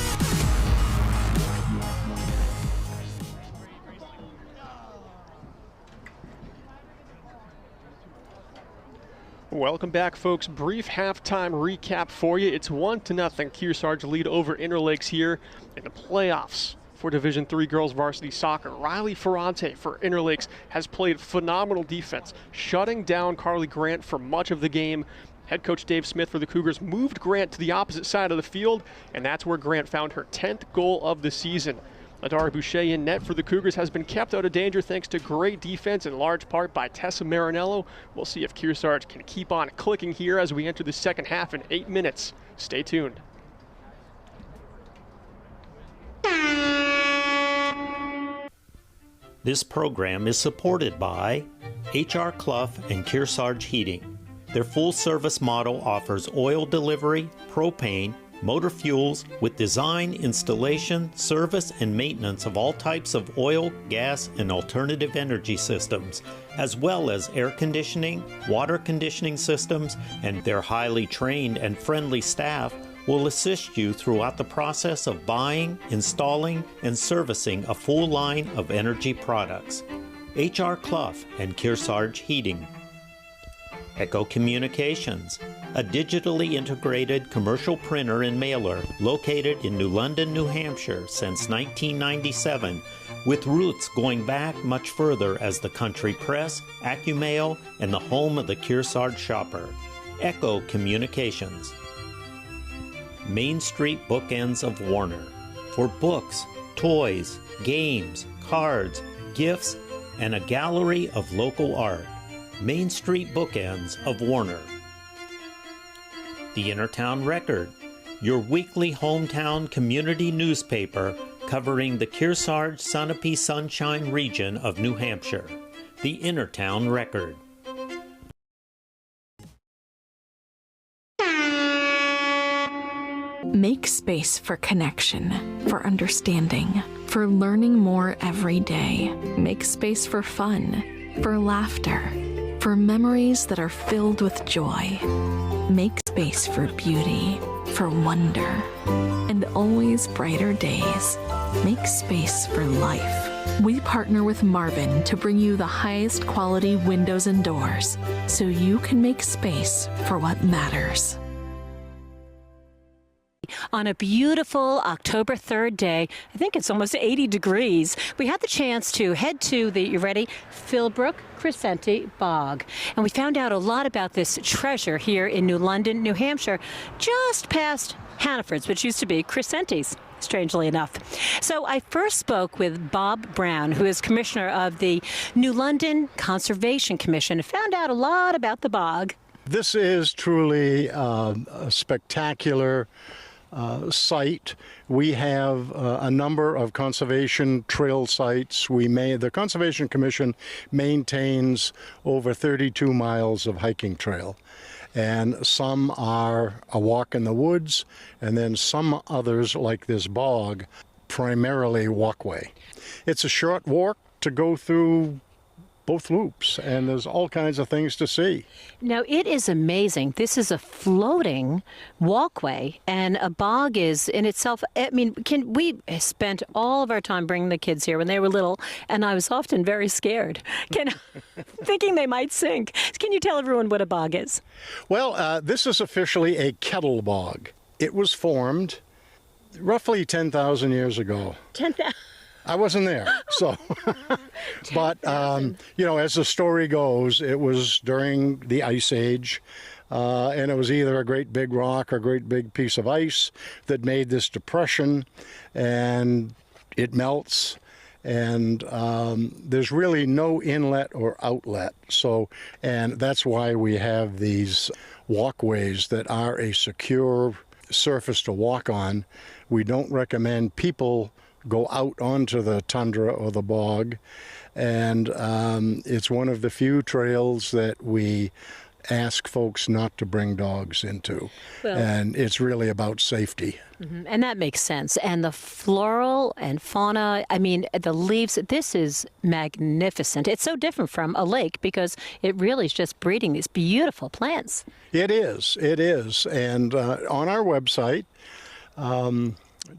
Welcome back, folks. Brief halftime recap for you. It's 1-0 Kearsarge lead over Interlakes here in the playoffs for Division III girls varsity soccer. Riley Ferrante for Interlakes has played phenomenal defense, shutting down Carly Grant for much of the game. Head coach Dave Smith for the Cougars moved Grant to the opposite side of the field, and that's where Grant found her 10th goal of the season. Adara Boucher in net for the Cougars has been kept out of danger thanks to great defense in large part by Tessa Marinello. We'll see if Kearsarge can keep on clicking here as we enter the second half in 8 minutes. Stay tuned. This program is supported by HR Clough and Kearsarge Heating. Their full-service model offers oil delivery, propane, motor fuels with design, installation, service, and maintenance of all types of oil, gas, and alternative energy systems, as well as air conditioning, water conditioning systems, and their highly trained and friendly staff will assist you throughout the process of buying, installing, and servicing a full line of energy products. HR Clough and Kearsarge Heating. Echo Communications, a digitally integrated commercial printer and mailer located in New London, New Hampshire since 1997, with roots going back much further as the country press, AccuMail, and the home of the Kearsarge shopper. Echo Communications. Main Street Bookends of Warner, for books, toys, games, cards, gifts, and a gallery of local art. Main Street Bookends of Warner. The Innertown Record, your weekly hometown community newspaper covering the Kearsarge Sunapee Sunshine region of New Hampshire. The Innertown Record. Make space for connection, for understanding, for learning more every day. Make space for fun, for laughter, for memories that are filled with joy. Make space for beauty, for wonder, and always brighter days. Make space for life. We partner with Marvin to bring you the highest quality windows and doors so you can make space for what matters. On a beautiful October 3rd day, I think it's almost 80 degrees, we had the chance to head to the, you ready, Philbrook Crescenti Bog. And we found out a lot about this treasure here in New London, New Hampshire, just past Hannaford's, which used to be Crescenti's, strangely enough. So I first spoke with Bob Brown, who is commissioner of the New London Conservation Commission, and found out a lot about the bog. This is truly a spectacular site. We have a number of conservation trail sites. The Conservation Commission maintains over 32 miles of hiking trail, and some are a walk in the woods, and then some others, like this bog, primarily walkway. It's a short walk to go through both loops, and there's all kinds of things to see. Now, it is amazing. This is a floating walkway, and a bog is in itself, I mean, we spent all of our time bringing the kids here when they were little, and I was often very scared, thinking they might sink. Can you tell everyone what a bog is? Well, this is officially a kettle bog. It was formed roughly 10,000 years ago. 10,000? I wasn't there, so. But, you know, as the story goes, it was during the Ice Age, and it was either a great big rock or a great big piece of ice that made this depression, and it melts, and there's really no inlet or outlet. So, and that's why we have these walkways that are a secure surface to walk on. We don't recommend people go out onto the tundra or the bog, and it's one of the few trails that we ask folks not to bring dogs into. Well, and it's really about safety. Mm-hmm. And that makes sense. And the floral and fauna, I mean, the leaves, this is magnificent. It's so different from a lake because it really is just breeding these beautiful plants. It is. And on our website,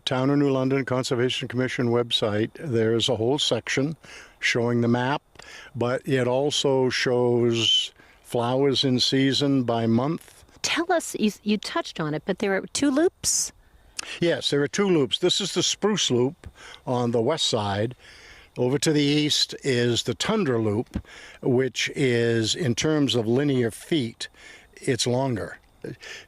Town of New London Conservation Commission website, there's a whole section showing the map, but it also shows flowers in season by month. Tell us, you touched on it, but there are 2 loops? Yes, there are 2 loops. This is the Spruce Loop on the west side. Over to the east is the Tundra Loop, which is, in terms of linear feet, it's longer.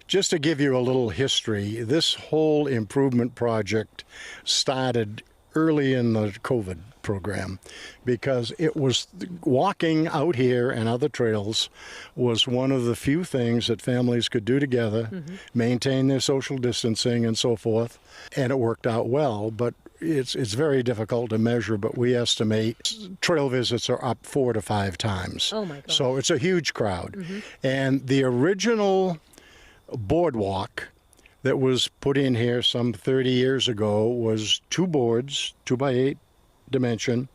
Just to give you a little history, this whole improvement project started early in the COVID program because it was walking out here and other trails was one of the few things that families could do together, maintain their social distancing and so forth, and it worked out well. But it's very difficult to measure, but we estimate trail visits are up 4 to 5 times. Oh my gosh. So it's a huge crowd. And the original boardwalk that was put in here some 30 years ago was 2 boards, 2x8 dimension,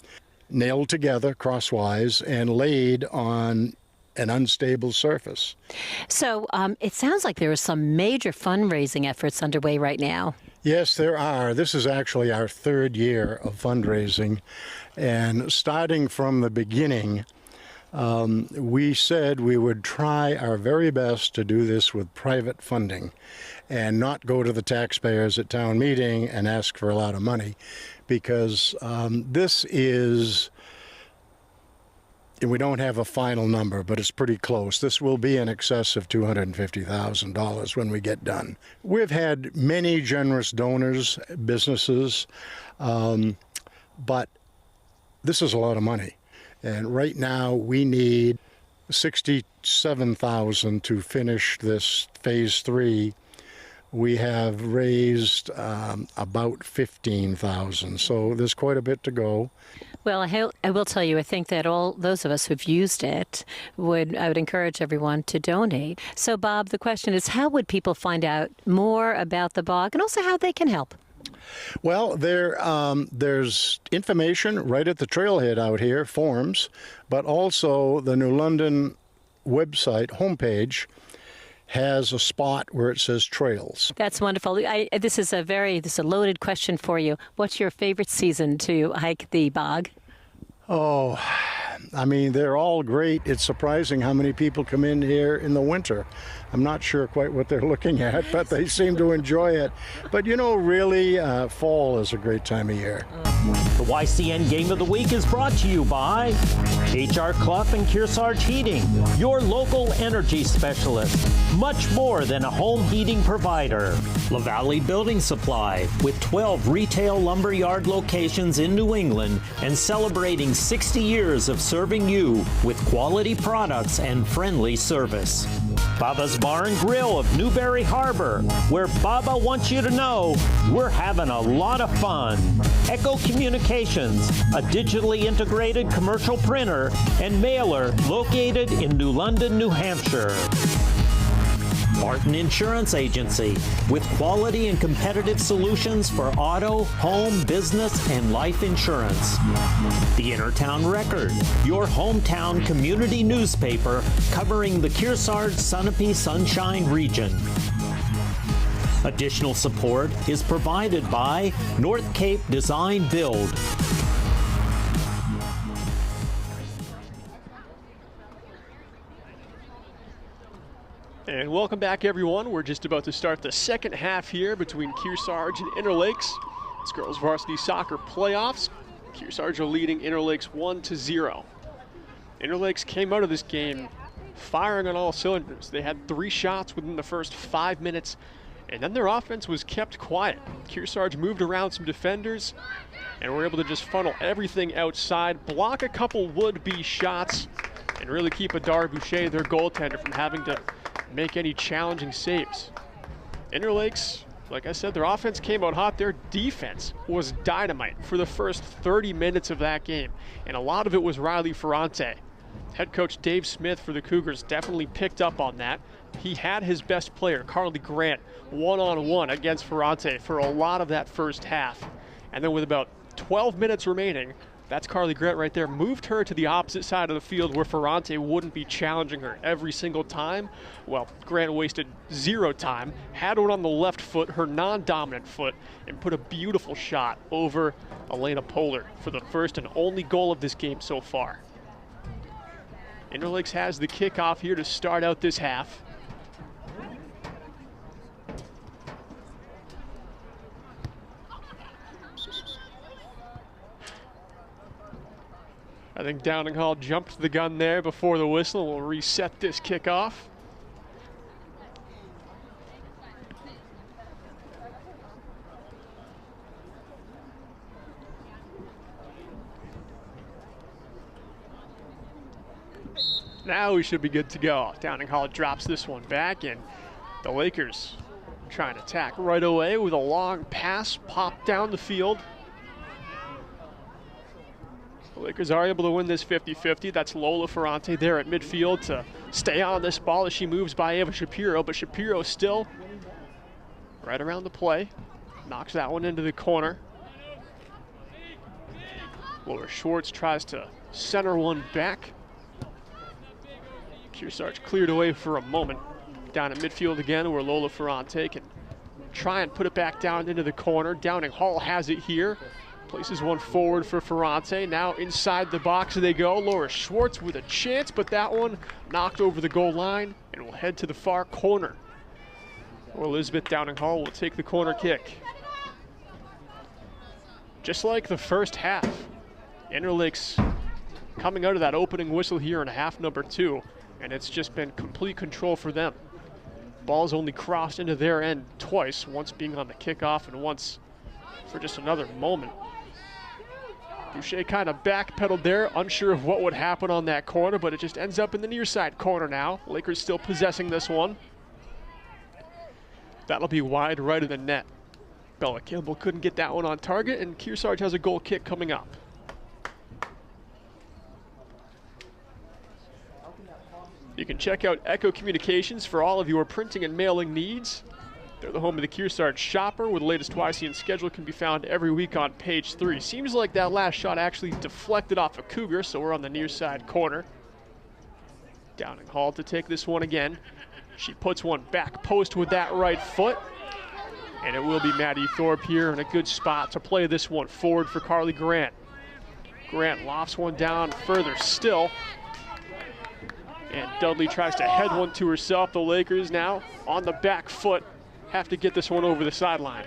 nailed together crosswise and laid on an unstable surface. So it sounds like there are some major fundraising efforts underway right now. Yes, there are. This is actually our 3rd year of fundraising, and starting from the beginning, we said we would try our very best to do this with private funding and not go to the taxpayers at town meeting and ask for a lot of money, because this is, and we don't have a final number, but it's pretty close. This will be in excess of $250,000 when we get done. We've had many generous donors, businesses, but this is a lot of money. And right now we need $67,000 to finish this phase 3. We have raised about $15,000, so there's quite a bit to go. Well, I will tell you, I think that all those of us who've used it I would encourage everyone to donate. So, Bob, the question is, how would people find out more about the bog and also how they can help? Well, there's information right at the trailhead out here, forms, but also the New London website homepage has a spot where it says trails. That's wonderful. This is a loaded question for you. What's your favorite season to hike the bog? Oh, I mean, they're all great. It's surprising how many people come in here in the winter. I'm not sure quite what they're looking at, but they seem to enjoy it. But you know, really, fall is a great time of year. The YCN Game of the Week is brought to you by HR Clough and Kearsarge Heating, your local energy specialist. Much more than a home heating provider. La Valley Building Supply, with 12 retail lumberyard locations in New England and celebrating 60 years of serving you with quality products and friendly service. Baba's Bar and Grill of Newberry Harbor, where Baba wants you to know we're having a lot of fun. Echo Communications, a digitally integrated commercial printer and mailer located in New London, New Hampshire. Martin Insurance Agency, with quality and competitive solutions for auto, home, business, and life insurance. The Innertown Record, your hometown community newspaper covering the Kearsarge, Sunapee, Sunshine region. Additional support is provided by North Cape Design Build. And welcome back, everyone. We're just about to start the second half here between Kearsarge and Interlakes. It's girls varsity soccer playoffs. Kearsarge are leading Interlakes 1-0. Interlakes came out of this game firing on all cylinders. They had 3 shots within the first 5 minutes, and then their offense was kept quiet. Kearsarge moved around some defenders and were able to just funnel everything outside, block a couple would-be shots, and really keep Adar Boucher, their goaltender, from having to make any challenging saves. Interlakes, like I said, their offense came out hot. Their defense was dynamite for the first 30 minutes of that game, and a lot of it was Riley Ferrante. Head coach Dave Smith for the Cougars definitely picked up on that. He had his best player, Carly Grant, one-on-one against Ferrante for a lot of that first half. And then with about 12 minutes remaining, that's Carly Grant right there, moved her to the opposite side of the field where Ferrante wouldn't be challenging her every single time. Well, Grant wasted 0 time, had one on the left foot, her non-dominant foot, and put a beautiful shot over Elena Pollard for the first and only goal of this game so far. Interlakes has the kickoff here to start out this half. I think Downing Hall jumped the gun there before the whistle. We'll reset this kickoff. Now we should be good to go. Downing Hall drops this one back, and the Lakers trying to attack right away with a long pass popped down the field. The Lakers are able to win this 50-50. That's Lola Ferrante there at midfield to stay on this ball as she moves by Ava Shapiro, but Shapiro still right around the play. Knocks that one into the corner. Laura Schwartz tries to center one back. Kearsarge cleared away for a moment. Down at midfield again where Lola Ferrante can try and put it back down into the corner. Downing Hall has it here. Places one forward for Ferrante. Now inside the box they go. Laura Schwartz with a chance, but that one knocked over the goal line and will head to the far corner. Or Elizabeth Downing Hall will take the corner kick. Just like the first half, Interlakes coming out of that opening whistle here in half number 2, and it's just been complete control for them. Ball's only crossed into their end twice, once being on the kickoff and once for just another moment. Boucher kind of backpedaled there, unsure of what would happen on that corner, but it just ends up in the near side corner now. Lakers still possessing this one. That'll be wide right of the net. Bella Campbell couldn't get that one on target, and Kearsarge has a goal kick coming up. You can check out Echo Communications for all of your printing and mailing needs. They're the home of the Kearsarge Shopper, where the latest YCN schedule can be found every week on page 3. Seems like that last shot actually deflected off a Cougar, so we're on the near side corner. Downing Hall to take this one again. She puts one back post with that right foot. And it will be Maddie Thorpe here in a good spot to play this one forward for Carly Grant. Grant lofts one down further still. And Dudley tries to head one to herself. The Lakers now on the back foot have to get this one over the sideline.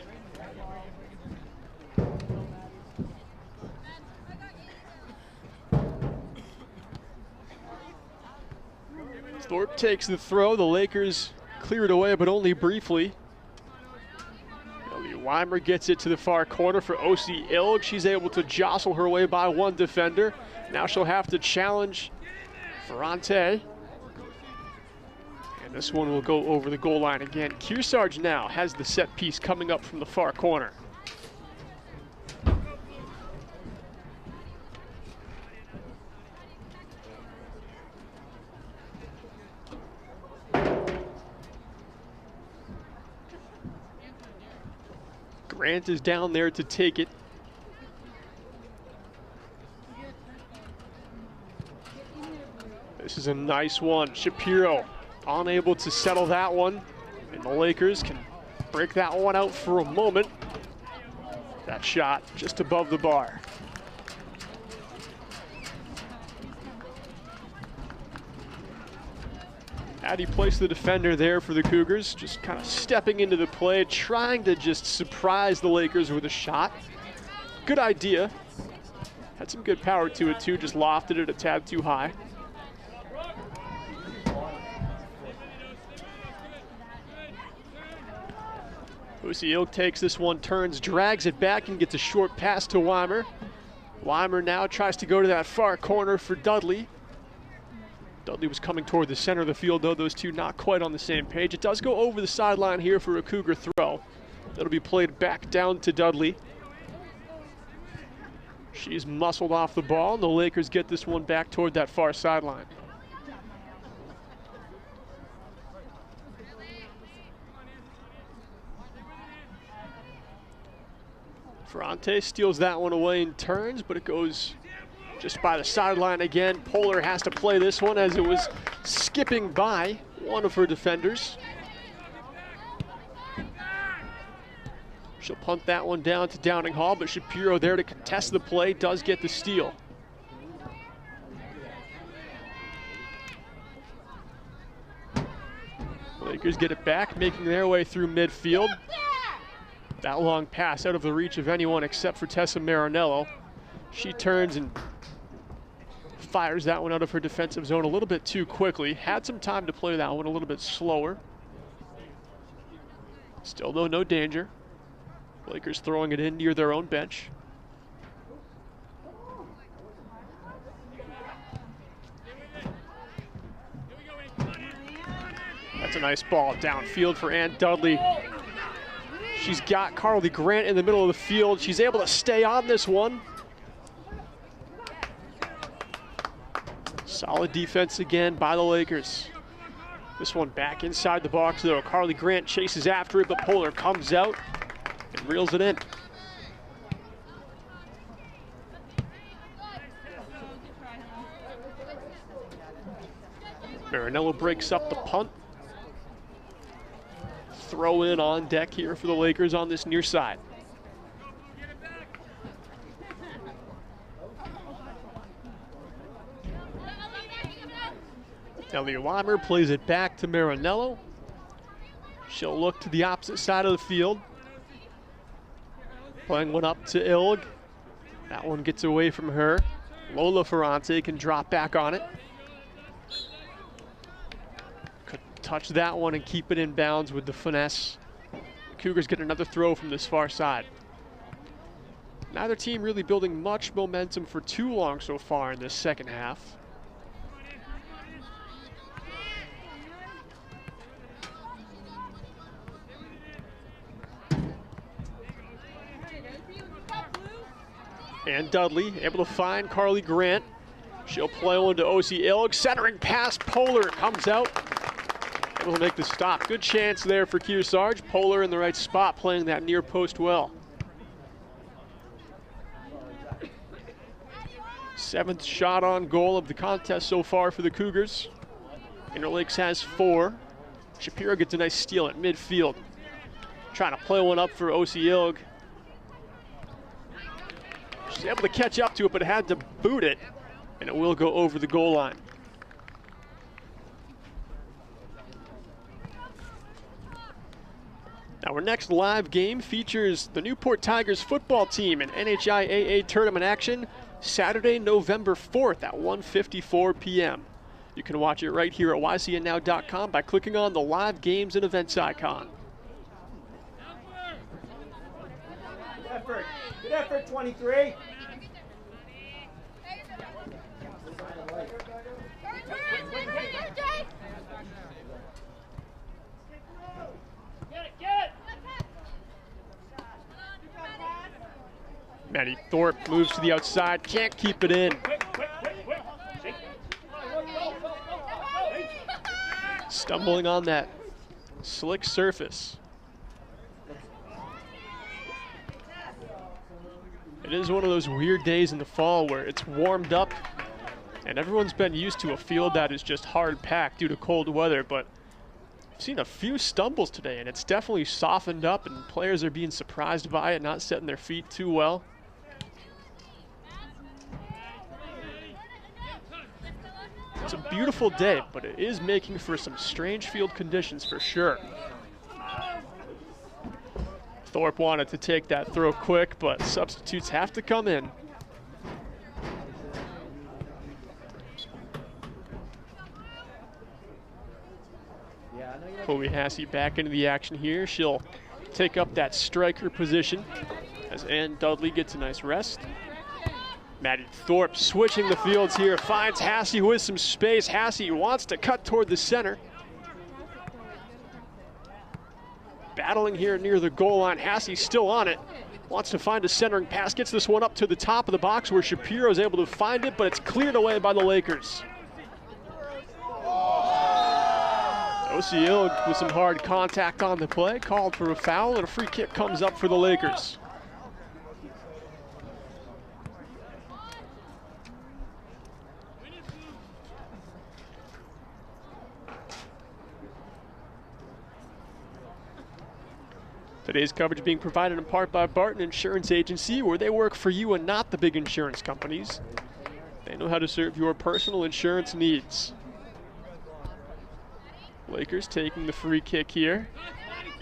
Thorpe takes the throw. The Lakers clear it away, but only briefly. Weimer gets it to the far corner for O.C. Ilg. She's able to jostle her way by one defender. Now she'll have to challenge Ferrante. And this one will go over the goal line again. Kearsarge now has the set piece coming up from the far corner. Grant is down there to take it. This is a nice one. Shapiro unable to settle that one. And the Lakers can break that one out for a moment. That shot just above the bar. Addie placed the defender there for the Cougars, just kind of stepping into the play, trying to just surprise the Lakers with a shot. Good idea. Had some good power to it too, just lofted it a tad too high. Usiel takes this one, turns, drags it back, and gets a short pass to Weimer. Weimer now tries to go to that far corner for Dudley. Dudley was coming toward the center of the field, though those two not quite on the same page. It does go over the sideline here for a Cougar throw. That'll be played back down to Dudley. She's muscled off the ball, and the Lakers get this one back toward that far sideline. Ferrante steals that one away and turns, but it goes just by the sideline again. Polar has to play this one as it was skipping by one of her defenders. She'll punt that one down to Downing Hall, but Shapiro there to contest the play, does get the steal. Lakers get it back, making their way through midfield. That long pass out of the reach of anyone except for Tessa Marinello. She turns and fires that one out of her defensive zone a little bit too quickly. Had some time to play that one a little bit slower. Still though, no danger. Lakers throwing it in near their own bench. That's a nice ball downfield for Ann Dudley. She's got Carly Grant in the middle of the field. She's able to stay on this one. Solid defense again by the Lakers. This one back inside the box though. Carly Grant chases after it, but Polar comes out and reels it in. Marinello breaks up the punt. Throw in on deck here for the Lakers on this near side. Ellie Weimer plays it back to Marinello. She'll look to the opposite side of the field. Playing one up to Ilg. That one gets away from her. Lola Ferrante can drop back on it. Could touch that one and keep it in bounds with the finesse. Cougars get another throw from this far side. Neither team really building much momentum for too long so far in this second half. And Dudley able to find Carly Grant. She'll play one to O.C. Ilg. Centering pass, Polar comes out. Able to make the stop. Good chance there for Kearsarge. Polar in the right spot, playing that near post well. 7th shot on goal of the contest so far for the Cougars. Interlakes has 4. Shapiro gets a nice steal at midfield. Trying to play one up for Ilg. She's able to catch up to it, but had to boot it, and it will go over the goal line. Now, our next live game features the Newport Tigers football team in NHIAA tournament action Saturday, November 4th at 1:54 p.m. You can watch it right here at ycnnow.com by clicking on the live games and events icon. Good effort, 23. Maddie Thorpe moves to the outside, can't keep it in. Stumbling on that slick surface. It is one of those weird days in the fall where it's warmed up and everyone's been used to a field that is just hard packed due to cold weather, but I've seen a few stumbles today and it's definitely softened up and players are being surprised by it, not setting their feet too well. It's a beautiful day, but it is making for some strange field conditions for sure. Thorpe wanted to take that throw quick, but substitutes have to come in. Chloe Hassey back into the action here. She'll take up that striker position as Ann Dudley gets a nice rest. Maddie Thorpe switching the fields here, finds Hassey with some space. Hassey wants to cut toward the center. Battling here near the goal line. Hassey still on it. Wants to find a centering pass. Gets this one up to the top of the box where Shapiro is able to find it, but it's cleared away by the Lakers. Ilg with some hard contact on the play. Called for a foul, and a free kick comes up for the Lakers. Today's coverage being provided in part by Barton Insurance Agency, where they work for you and not the big insurance companies. They know how to serve your personal insurance needs. Lakers taking the free kick here.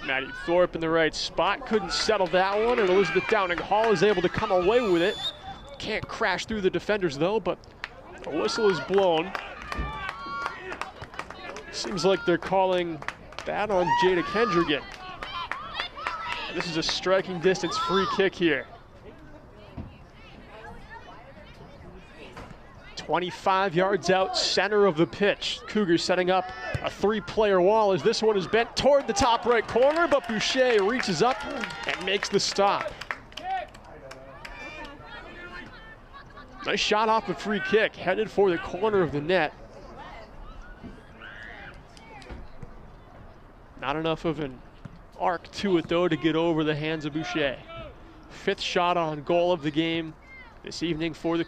Maddie Thorpe in the right spot, couldn't settle that one, and Elizabeth Downing Hall is able to come away with it. Can't crash through the defenders though, but a whistle is blown. Seems like they're calling that on Jada Kendrigan. This is a striking distance free kick here. 25 yards out, center of the pitch. Cougars setting up a three-player wall as this one is bent toward the top right corner, but Boucher reaches up and makes the stop. Nice shot off the free kick, headed for the corner of the net. Not enough of an arc to it though to get over the hands of Boucher. Fifth shot on goal of the game this evening for the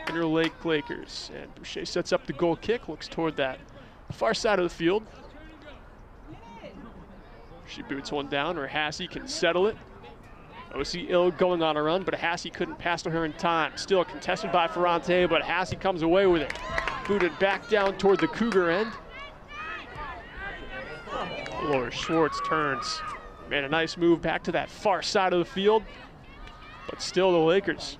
Interlake Lakers. And Boucher sets up the goal kick, looks toward that far side of the field. She boots one down where Hassey can settle it. Ilg going on a run, but Hassey couldn't pass to her in time. Still contested by Ferrante, but Hassey comes away with it. Booted back down toward the Cougar end. Laura Schwartz turns. Made a nice move back to that far side of the field, but still the Lakers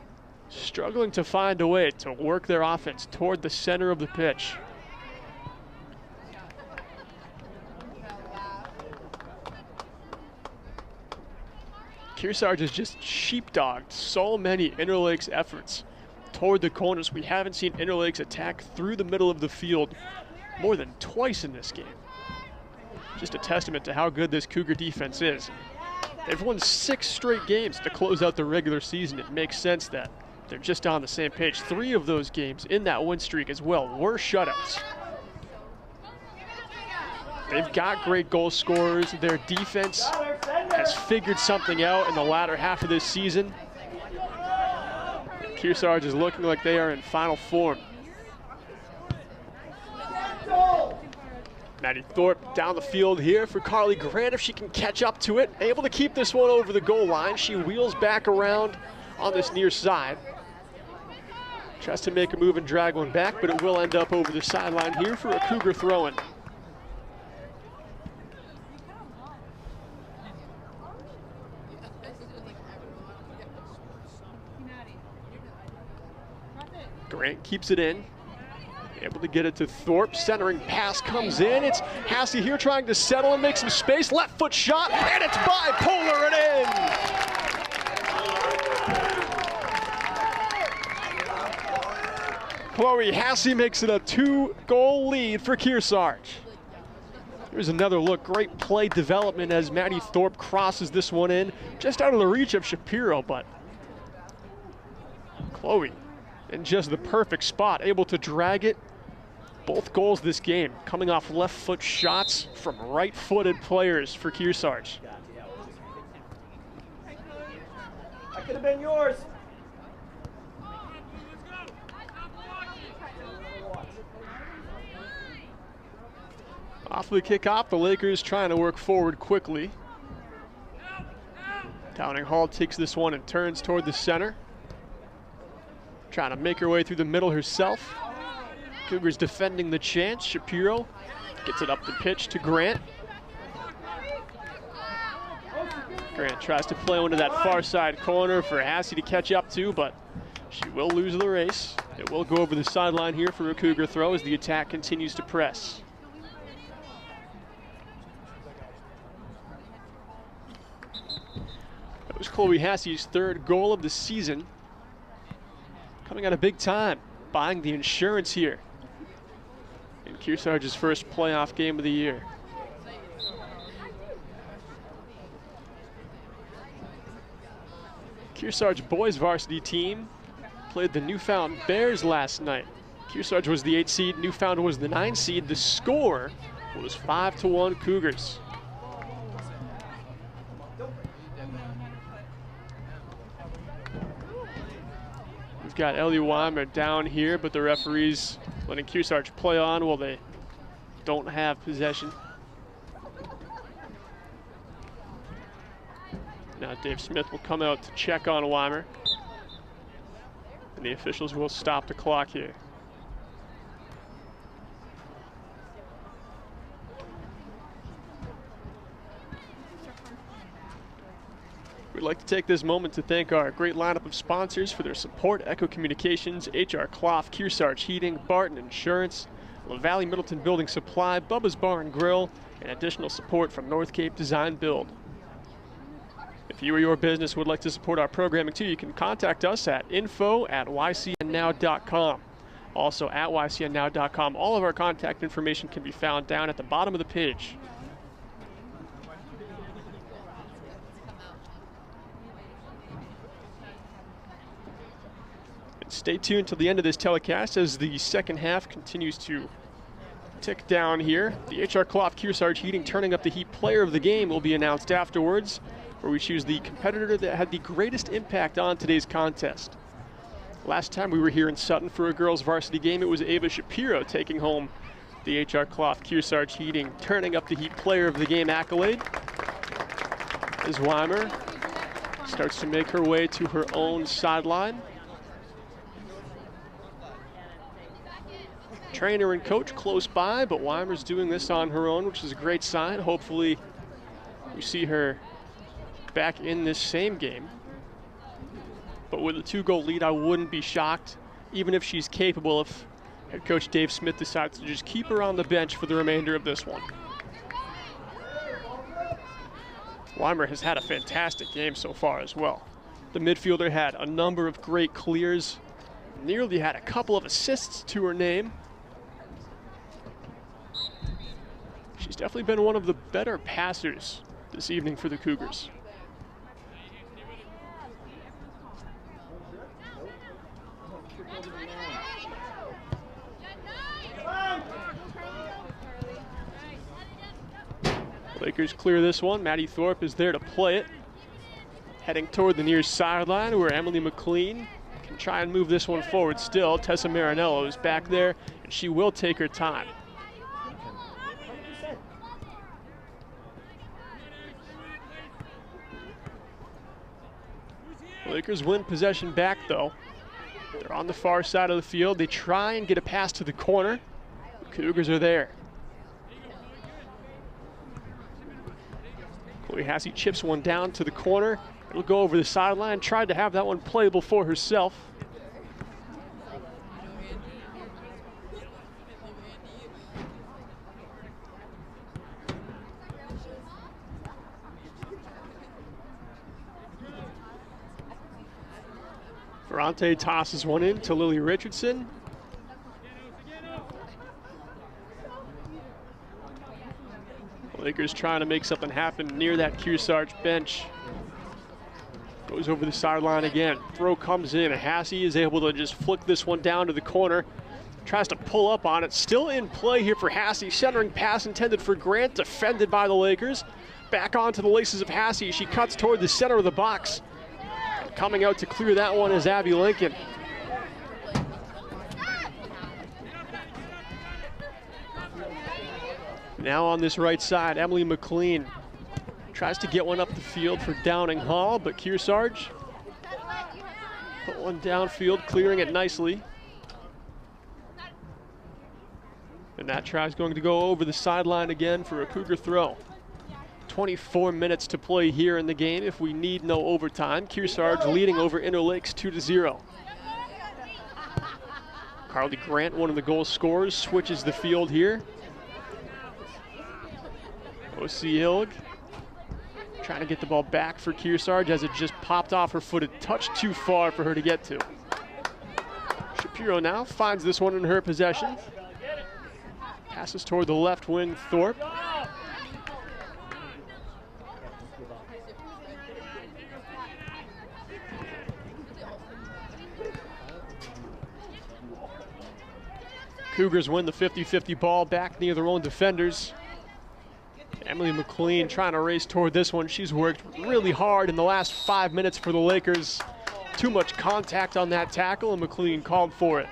struggling to find a way to work their offense toward the center of the pitch. Kearsarge has just sheepdogged so many Interlakes efforts toward the corners. We haven't seen Interlakes attack through the middle of the field more than twice in this game. Just a testament to how good this Cougar defense is. They've won 6 straight games to close out the regular season. It makes sense that they're just on the same page. 3 of those games in that win streak as well were shutouts. They've got great goal scorers. Their defense has figured something out in the latter half of this season. Kearsarge is looking like they are in final form. Maddie Thorpe down the field here for Carly Grant if she can catch up to it. Able to keep this one over the goal line. She wheels back around on this near side. Tries to make a move and drag one back, but it will end up over the sideline here for a Cougar throw-in. Grant keeps it in. Able to get it to Thorpe. Centering pass comes in. It's Hassey here trying to settle and make some space. Left foot shot, and it's bipolar and in. Chloe Hassey makes it a 2-goal lead for Kearsarge. Here's another look. Great play development as Maddie Thorpe crosses this one in. Just out of the reach of Shapiro, but Chloe in just the perfect spot, able to drag it. Both goals this game coming off left foot shots from right-footed players for Kearsarge. That could have been yours. Off the kickoff, the Lakers trying to work forward quickly. Downing Hall takes this one and turns toward the center. Trying to make her way through the middle herself. Cougars defending the chance. Shapiro gets it up the pitch to Grant. Grant tries to play into that far side corner for Hassey to catch up to, but she will lose the race. It will go over the sideline here for a Cougar throw as the attack continues to press. That was Chloe Hassey's 3rd goal of the season. Coming at a big time, buying the insurance here in Kearsarge's first playoff game of the year. Kearsarge boys varsity team played the Newfound Bears last night. Kearsarge was the 8 seed, Newfound was the 9 seed. The score was 5-1 Cougars. We've got Ellie Weimer down here, but the referees letting Kearsarge play on while they don't have possession. Now Dave Smith will come out to check on Weimer. And the officials will stop the clock here. We'd like to take this moment to thank our great lineup of sponsors for their support: Echo Communications, HR Clough, Kearsarge Heating, Barton Insurance, La Valley Middleton Building Supply, Bubba's Bar and Grill, and additional support from North Cape Design Build. If you or your business would like to support our programming too, you can contact us at info@ycnnow.com. Also at ycnnow.com, all of our contact information can be found down at the bottom of the page. Stay tuned till the end of this telecast as the second half continues to tick down here. The HR Clough Kearsarge Heating Turning Up the Heat Player of the Game will be announced afterwards, where we choose the competitor that had the greatest impact on today's contest. Last time we were here in Sutton for a girls varsity game, it was Ava Shapiro taking home the HR Clough Kearsarge Heating Turning Up the Heat Player of the Game accolade. As Weimer starts to make her way to her own sideline. Trainer and coach close by, but Weimer's doing this on her own, which is a great sign. Hopefully we see her back in this same game. But with a 2-goal lead, I wouldn't be shocked, even if she's capable, if head coach Dave Smith decides to just keep her on the bench for the remainder of this one. Weimer has had a fantastic game so far as well. The midfielder had a number of great clears, nearly had a couple of assists to her name. She's definitely been one of the better passers this evening for the Cougars. Lakers clear this one. Maddie Thorpe is there to play it. Heading toward the near sideline where Emily McLean can try and move this one forward still. Tessa Marinello is back there, and she will take her time. Lakers win possession back though. They're on the far side of the field. They try and get a pass to the corner. The Cougars are there. Chloe Hassey chips one down to the corner. It'll go over the sideline. Tried to have that one playable for herself. Ferrante tosses one in to Lily Richardson. Lakers trying to make something happen near that Kearsarge bench. Goes over the sideline again. Throw comes in. Hassey is able to just flick this one down to the corner. Tries to pull up on it. Still in play here for Hassey. Centering pass intended for Grant. Defended by the Lakers. Back onto the laces of Hassey. She cuts toward the center of the box. Coming out to clear that one is Abby Lincoln. Now on this right side, Emily McLean tries to get one up the field for Downing Hall, but Kearsarge put one downfield, clearing it nicely. And that try is going to go over the sideline again for a Cougar throw. 24 minutes to play here in the game if we need no overtime. Kearsarge leading over Interlakes 2-0. Carly Grant, one of the goal scorers, switches the field here. O.C. Ilg trying to get the ball back for Kearsarge as it just popped off her foot a touch too far for her to get to. Shapiro now finds this one in her possession. Passes toward the left wing, Thorpe. Cougars win the 50-50 ball back near their own defenders. Emily McLean trying to race toward this one. She's worked really hard in the last 5 minutes for the Lakers. Too much contact on that tackle, and McLean called for it.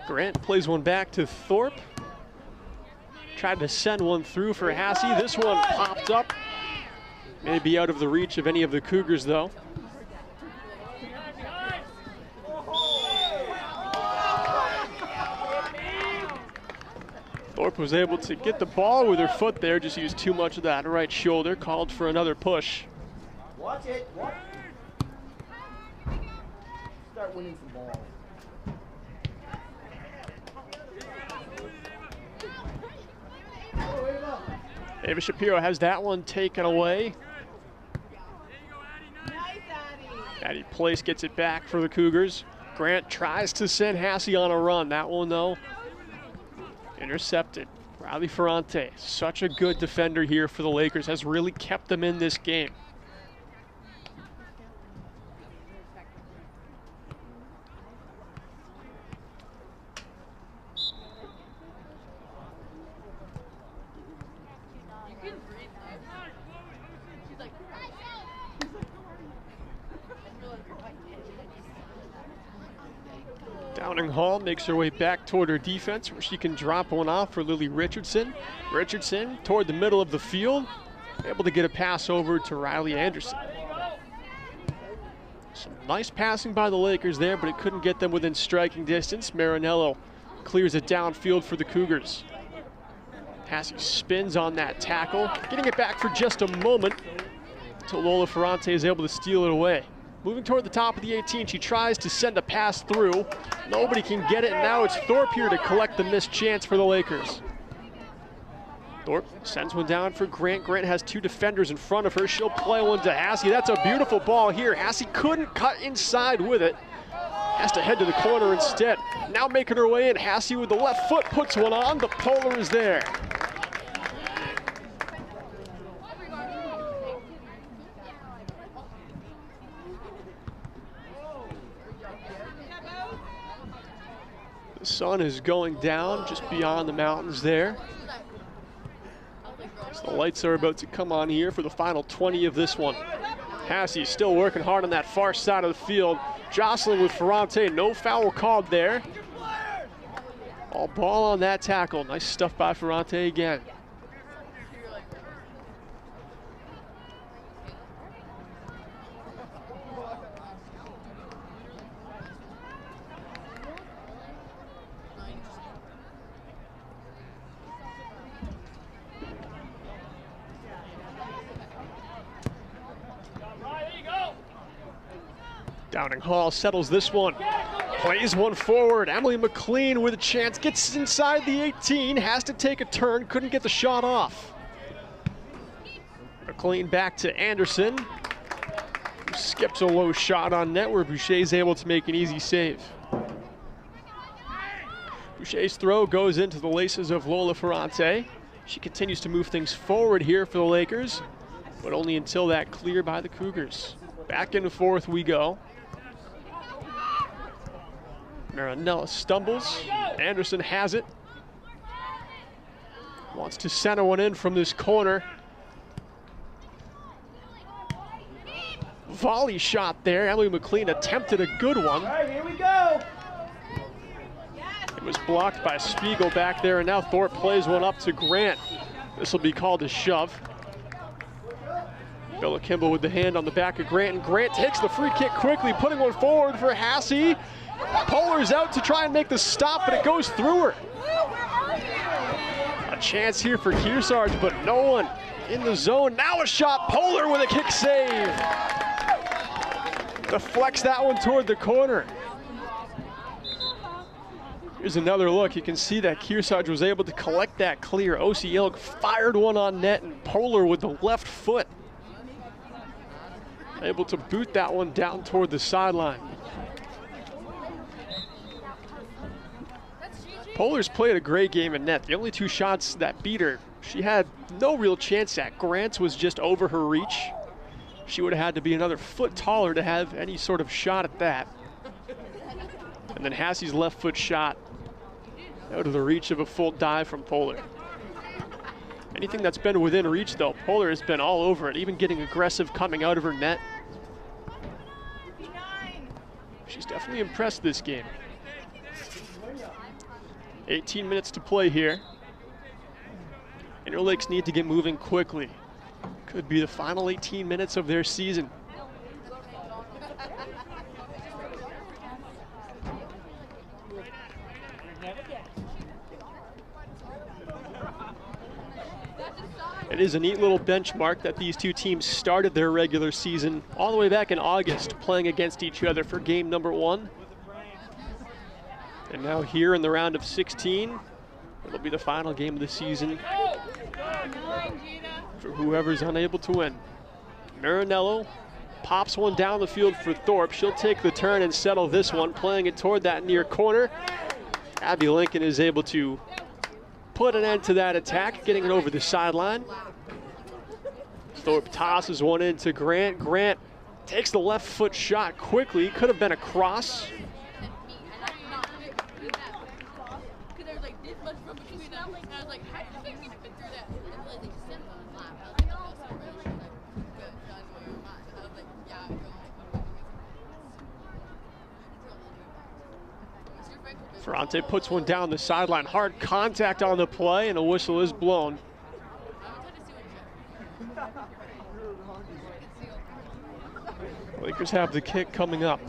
Grant plays one back to Thorpe. Tried to send one through for Hassey. This one popped up. May be out of the reach of any of the Cougars, though. Thorpe was able to get the ball with her foot there, just used too much of that right shoulder, called for another push. Watch it. Start winning some balls. Ava Shapiro has that one taken away. Addie Place gets it back for the Cougars. Grant tries to send Hassey on a run. That one, though, intercepted. Riley Ferrante, such a good defender here for the Lakers, has really kept them in this game. Downing Hall makes her way back toward her defense where she can drop one off for Lily Richardson. Richardson toward the middle of the field, able to get a pass over to Riley Anderson. Some nice passing by the Lakers there, but it couldn't get them within striking distance. Marinello clears it downfield for the Cougars. Hassey spins on that tackle, getting it back for just a moment until Lola Ferrante is able to steal it away. Moving toward the top of the 18, she tries to send a pass through. Nobody can get it, and now it's Thorpe here to collect the missed chance for the Lakers. Thorpe sends one down for Grant. Grant has two defenders in front of her. She'll play one to Hassey. That's a beautiful ball here. Hassey couldn't cut inside with it. Has to head to the corner instead. Now making her way in. Hassey with the left foot puts one on. The polar is there. The sun is going down just beyond the mountains there. So the lights are about to come on here for the final 20 of this one. Hassey still working hard on that far side of the field. Jostling with Ferrante, no foul called there. All ball on that tackle. Nice stuff by Ferrante again. Downing Hall settles this one. Plays one forward. Emily McLean with a chance. Gets inside the 18. Has to take a turn. Couldn't get the shot off. McLean back to Anderson. Who skips a low shot on net where Boucher's able to make an easy save. Boucher's throw goes into the laces of Lola Ferrante. She continues to move things forward here for the Lakers, but only until that clear by the Cougars. Back and forth we go. Marinella stumbles. Anderson has it. Wants to center one in from this corner. Volley shot there. Emily McLean attempted a good one. All right, here we go. It was blocked by Spiegel back there, and now Thorpe plays one up to Grant. This will be called a shove. Bella Kimball with the hand on the back of Grant, and Grant takes the free kick quickly, putting one forward for Hasse. Polar's out to try and make the stop, but it goes through her. A chance here for Kearsarge, but no one in the zone. Now a shot, Polar with a kick save. Deflects that one toward the corner. Here's another look. You can see that Kearsarge was able to collect that clear. O.C. Ilk fired one on net, and Polar with the left foot able to boot that one down toward the sideline. Polar's played a great game in net. The only two shots that beat her, she had no real chance at. Grant's was just over her reach. She would have had to be another foot taller to have any sort of shot at that. And then Hasse's left foot shot out of the reach of a full dive from Polar. Anything that's been within reach though, Polar has been all over it, even getting aggressive coming out of her net. She's definitely impressed this game. 18 minutes to play here. Interlakes need to get moving quickly. Could be the final 18 minutes of their season. It is a neat little benchmark that these two teams started their regular season all the way back in August, playing against each other for game number 1. And now here in the round of 16, it'll be the final game of the season for whoever's unable to win. Marinello pops one down the field for Thorpe. She'll take the turn and settle this one, playing it toward that near corner. Abby Lincoln is able to put an end to that attack, getting it over the sideline. Thorpe tosses one into Grant. Grant takes the left foot shot quickly. Could have been a cross. Ferrante puts one down the sideline. Hard contact on the play, and a whistle is blown. Lakers have the kick coming up.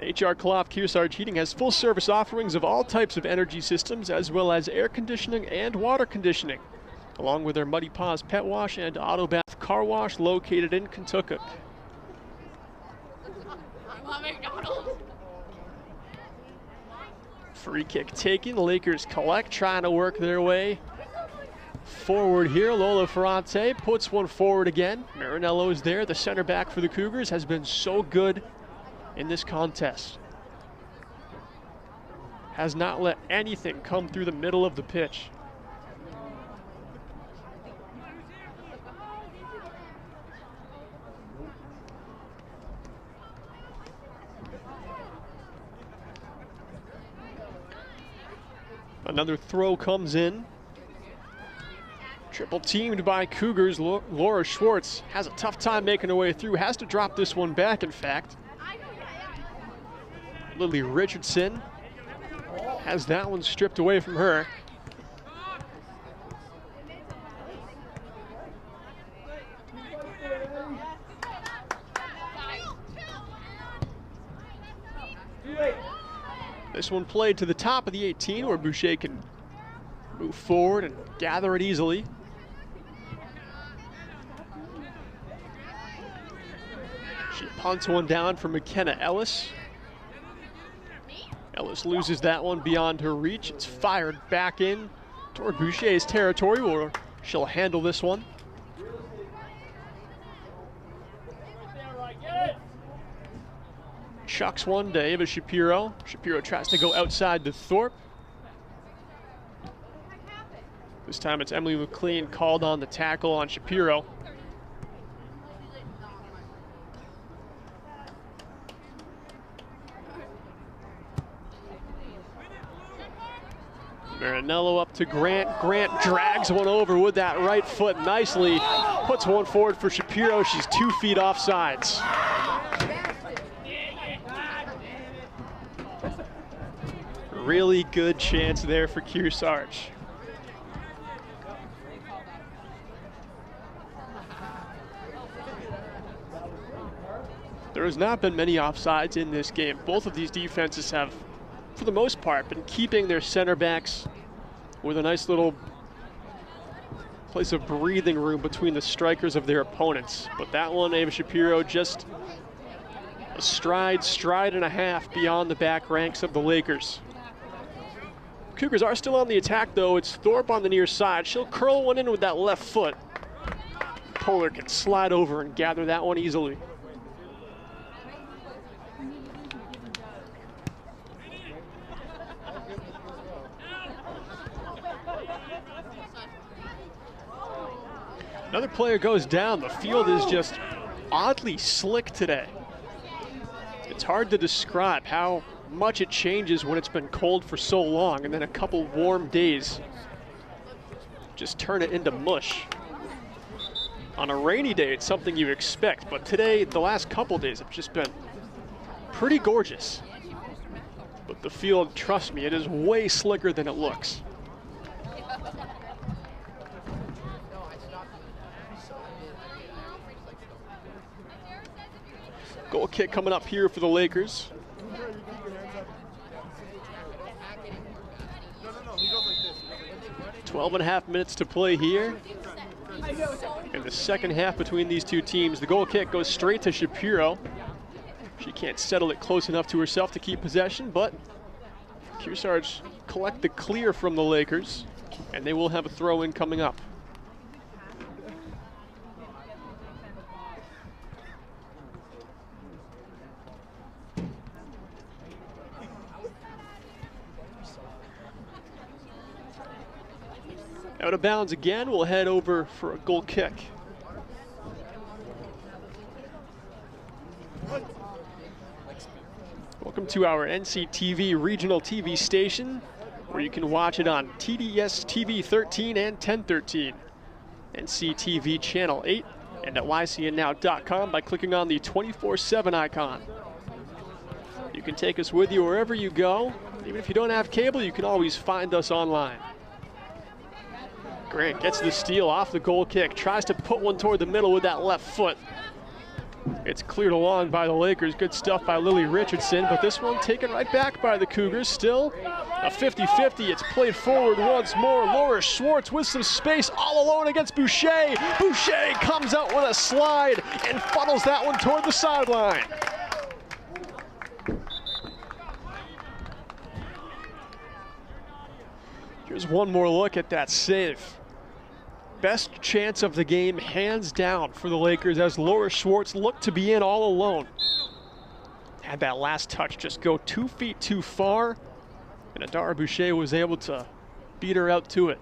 HR Clough Kearsarge Heating has full service offerings of all types of energy systems, as well as air conditioning and water conditioning, along with their Muddy Paws Pet Wash and Auto Bath Car Wash located in Kentucky. Free kick taken. The Lakers collect, trying to work their way forward here. Lola Ferrante puts one forward again. Marinello is there. The center back for the Cougars has been so good in this contest. Has not let anything come through the middle of the pitch. Another throw comes in. Triple teamed by Cougars. Laura Schwartz has a tough time making her way through. Has to drop this one back, in fact. Lily Richardson has that one stripped away from her. This one played to the top of the 18 where Boucher can move forward and gather it easily. She punts one down for McKenna Ellis. Ellis loses that one beyond her reach. It's fired back in toward Boucher's territory where she'll handle this one. Chucks one to Ava Shapiro. Shapiro tries to go outside to Thorpe. This time it's Emily McLean called on the tackle on Shapiro. Marinello up to Grant. Grant drags one over with that right foot nicely. Puts one forward for Shapiro. She's 2 feet off sides. Really good chance there for Kearsarge. There has not been many offsides in this game. Both of these defenses have, for the most part, been keeping their center backs with a nice little place of breathing room between the strikers of their opponents. But that one, Ava Shapiro, just a stride and a half beyond the back ranks of the Lakers. Cougars are still on the attack, though. It's Thorpe on the near side. She'll curl one in with that left foot. Polar can slide over and gather that one easily. Another player goes down. The field is just oddly slick today. It's hard to describe how much it changes when it's been cold for so long, and then a couple warm days just turn it into mush. On a rainy day, it's something you expect, but today, the last couple days have just been pretty gorgeous. But the field, trust me, it is way slicker than it looks. Goal kick coming up here for the Lakers. 12.5 minutes to play here. In the second half between these two teams, the goal kick goes straight to Shapiro. She can't settle it close enough to herself to keep possession, but Kearsarge collect the clear from the Lakers, and they will have a throw-in coming up. Out of bounds again, we'll head over for a goal kick. Welcome to our NCTV regional TV station, where you can watch it on TDS TV 13 and 1013, NCTV Channel 8, and at ycnnow.com by clicking on the 24/7 icon. You can take us with you wherever you go. Even if you don't have cable, you can always find us online. Grant gets the steal off the goal kick, tries to put one toward the middle with that left foot. It's cleared along by the Lakers. Good stuff by Lily Richardson, but this one taken right back by the Cougars. Still a 50-50. It's played forward once more. Laura Schwartz with some space all alone against Boucher. Boucher comes out with a slide and funnels that one toward the sideline. Here's one more look at that save. Best chance of the game, hands down, for the Lakers as Laura Schwartz looked to be in all alone. Had that last touch just go 2 feet too far, and Adara Boucher was able to beat her out to it.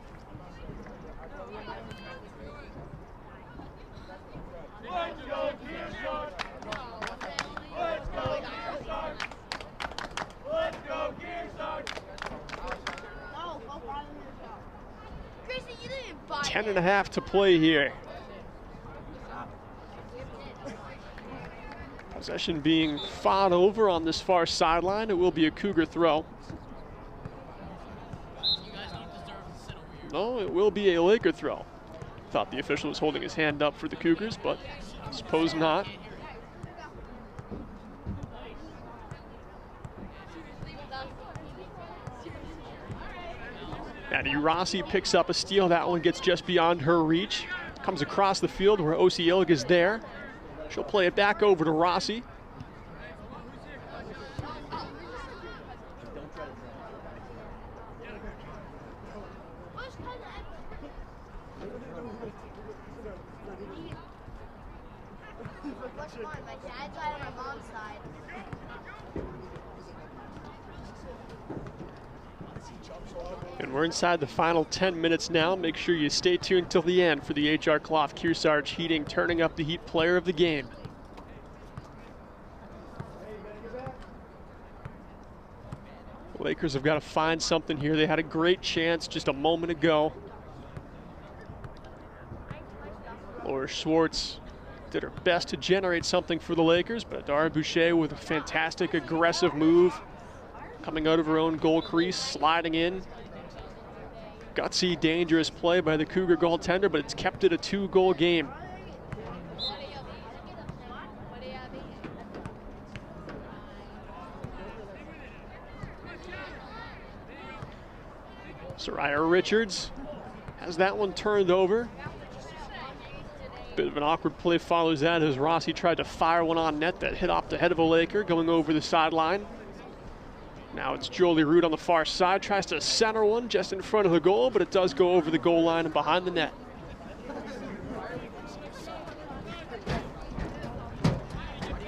Ten and a half to play here. Possession being fought over on this far sideline. It will be a Cougar throw. No, it will be a Laker throw. Thought the official was holding his hand up for the Cougars, but I suppose not. Maddie Rossi picks up a steal. That one gets just beyond her reach. Comes across the field where Ilg is there. She'll play it back over to Rossi. My dad's side and my mom's side. And we're inside the final 10 minutes now. Make sure you stay tuned till the end for the H.R. Clough Kearsarge Heating Turning Up the Heat player of the game. Lakers have got to find something here. They had a great chance just a moment ago. Laura Schwartz did her best to generate something for the Lakers, but Dara Boucher with a fantastic aggressive move. Coming out of her own goal crease, sliding in. Gutsy, dangerous play by the Cougar goaltender, but it's kept it a 2-goal game. Soraya Richards has that one turned over. Bit of an awkward play follows that as Rossi tried to fire one on net that hit off the head of a Laker going over the sideline. Now it's Jolie Root on the far side, tries to center one just in front of the goal, but it does go over the goal line and behind the net.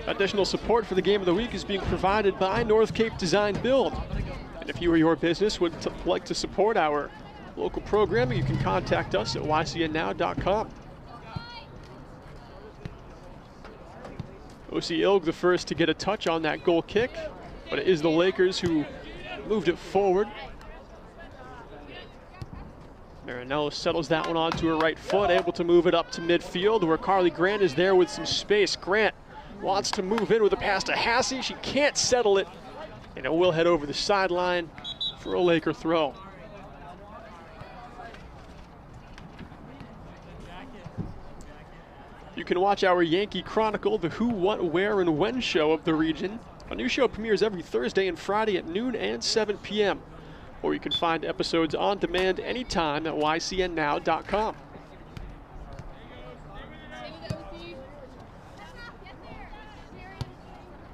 Additional support for the Game of the Week is being provided by North Cape Design Build. And if you or your business would like to support our local programming, you can contact us at ycnnow.com. Ilg the first to get a touch on that goal kick, but it is the Lakers who moved it forward. Marinello settles that one onto her right foot, able to move it up to midfield where Carly Grant is there with some space. Grant wants to move in with a pass to Hasse. She can't settle it, and it will head over the sideline for a Laker throw. You can watch our Yankee Chronicle, the Who, What, Where, and When show of the region. A new show premieres every Thursday and Friday at noon and 7 p.m. Or you can find episodes on demand anytime at ycnnow.com.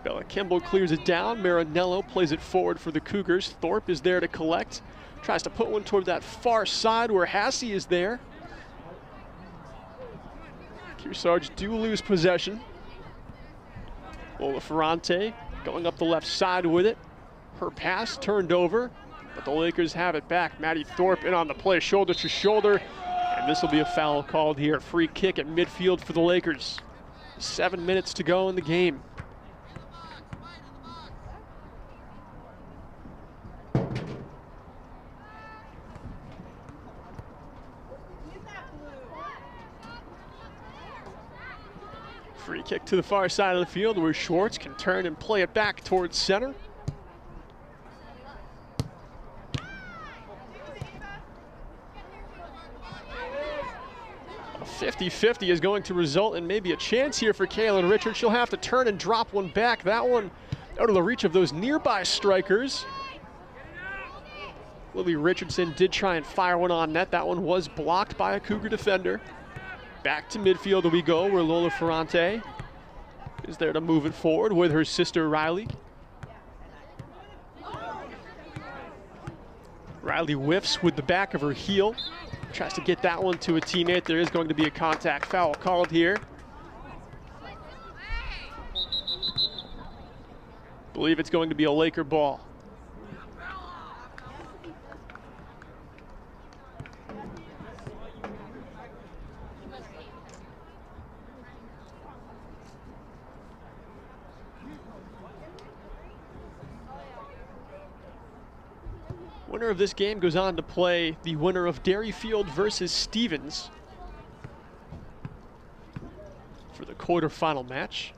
Bella Kimball clears it down. Marinello plays it forward for the Cougars. Thorpe is there to collect. Tries to put one toward that far side where Hasse is there. Kearsarge do lose possession. Lola Ferrante going up the left side with it. Her pass turned over, but the Lakers have it back. Maddie Thorpe in on the play, shoulder to shoulder, and this will be a foul called here. Free kick at midfield for the Lakers. 7 minutes to go in the game. Free kick to the far side of the field where Schwartz can turn and play it back towards center. A 50-50 is going to result in maybe a chance here for Kaylin Richards. She'll have to turn and drop one back. That one out of the reach of those nearby strikers. Lily Richardson did try and fire one on net. That one was blocked by a Cougar defender. Back to midfield we go, where Lola Ferrante is there to move it forward with her sister Riley. Riley whiffs with the back of her heel. Tries to get that one to a teammate. There is going to be a contact foul called here. Believe it's going to be a Laker ball. Winner of this game goes on to play the winner of Derryfield versus Stevens for the quarterfinal match.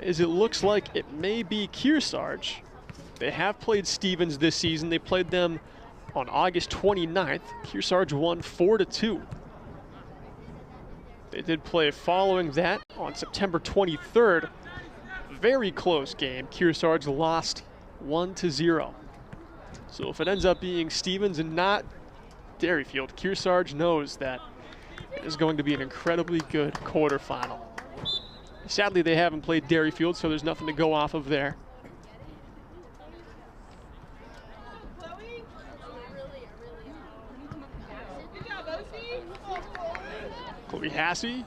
is it looks like it may be Kearsarge. They have played Stevens this season. They played them on August 29th. Kearsarge won 4-2. They did play following that on September 23rd. Very close game. Kearsarge lost 1-0. So if it ends up being Stevens and not Derryfield, Kearsarge knows that it is going to be an incredibly good quarterfinal. Sadly, they haven't played Derryfield, so there's nothing to go off of there. Chloe Hassey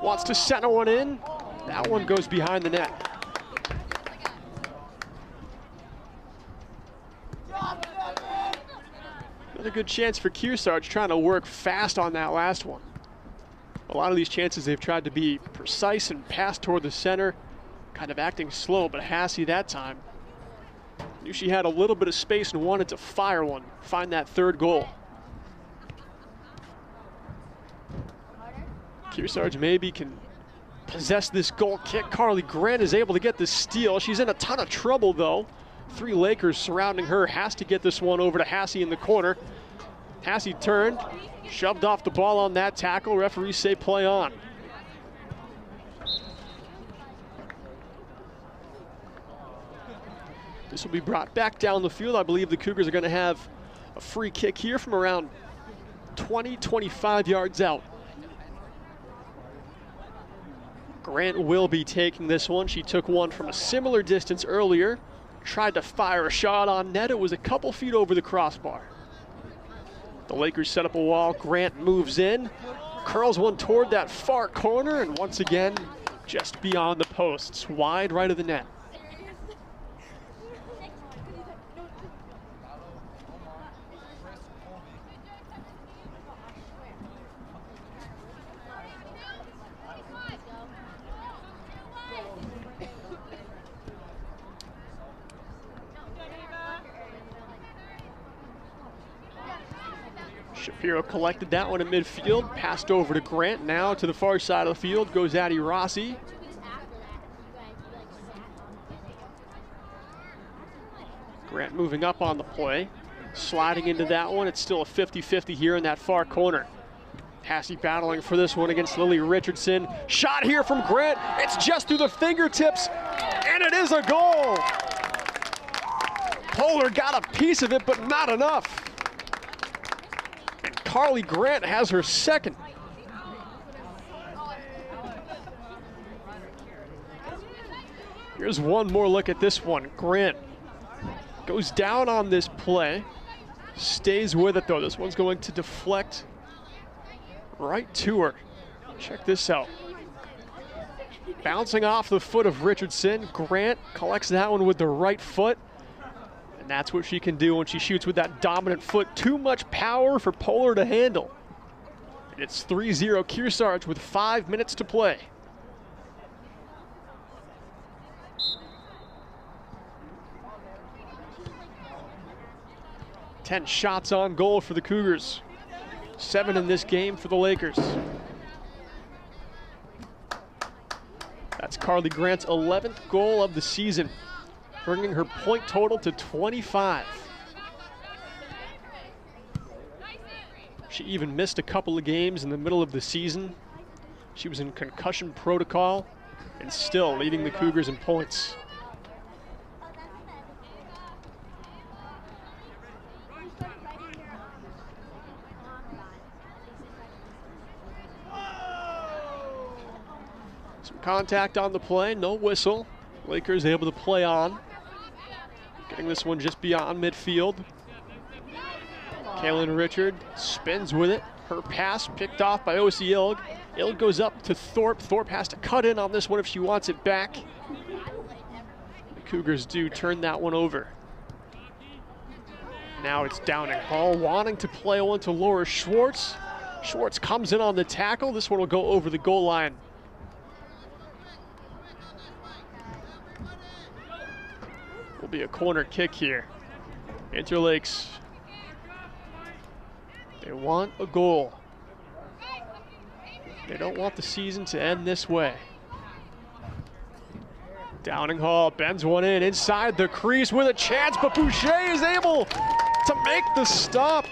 wants to center one in. That one goes behind the net. Another good chance for Kearsarge, trying to work fast on that last one. A lot of these chances they've tried to be precise and pass toward the center, kind of acting slow, but Hassey that time knew she had a little bit of space and wanted to fire one, find that third goal. Kearsarge maybe can possess this goal kick. Carly Grant is able to get the steal. She's in a ton of trouble though. 3 Lakers surrounding her, has to get this one over to Hassey in the corner. Hassey turned, shoved off the ball on that tackle. Referees say play on. This will be brought back down the field. I believe the Cougars are going to have a free kick here from around 20, 25 yards out. Grant will be taking this one. She took one from a similar distance earlier. Tried to fire a shot on net. It was a couple feet over the crossbar. The Lakers set up a wall. Grant moves in, curls one toward that far corner, and once again, just beyond the posts, wide right of the net. Shapiro collected that one in midfield, passed over to Grant. Now to the far side of the field goes Addie Rossi. Grant moving up on the play, sliding into that one. It's still a 50-50 here in that far corner. Hassey battling for this one against Lily Richardson. Shot here from Grant. It's just through the fingertips, and it is a goal. Polar got a piece of it, but not enough. Carly Grant has her second. Here's one more look at this one. Grant goes down on this play, stays with it though. This one's going to deflect right to her. Check this out. Bouncing off the foot of Richardson. Grant collects that one with the right foot. And that's what she can do when she shoots with that dominant foot. Too much power for Polar to handle. And it's 3-0 Kearsarge with 5 minutes to play. Ten shots on goal for the Cougars. 7 in this game for the Lakers. That's Carly Grant's 11th goal of the season, bringing her point total to 25. She even missed a couple of games in the middle of the season. She was in concussion protocol and still leading the Cougars in points. Some contact on the play, no whistle. Lakers able to play on. Getting this one just beyond midfield. Kaylin Richard spins with it. Her pass picked off by O.C. Ilg. Ilg goes up to Thorpe. Thorpe has to cut in on this one if she wants it back. The Cougars do turn that one over. Now it's Downing Hall wanting to play one to Laura Schwartz. Schwartz comes in on the tackle. This one will go over the goal line. Will be a corner kick here. Interlakes, they want a goal. They don't want the season to end this way. Downing Hall bends one in inside the crease with a chance, but Boucher is able to make the stop.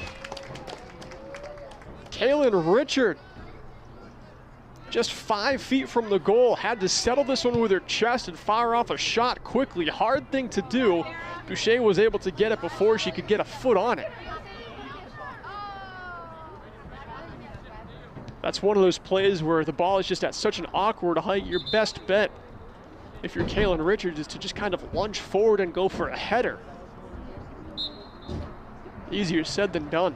Kaylin Richard, just 5 feet from the goal, had to settle this one with her chest and fire off a shot quickly. Hard thing to do. Boucher was able to get it before she could get a foot on it. That's one of those plays where the ball is just at such an awkward height. Your best bet, if you're Kaylin Richards, is to just kind of lunge forward and go for a header. Easier said than done.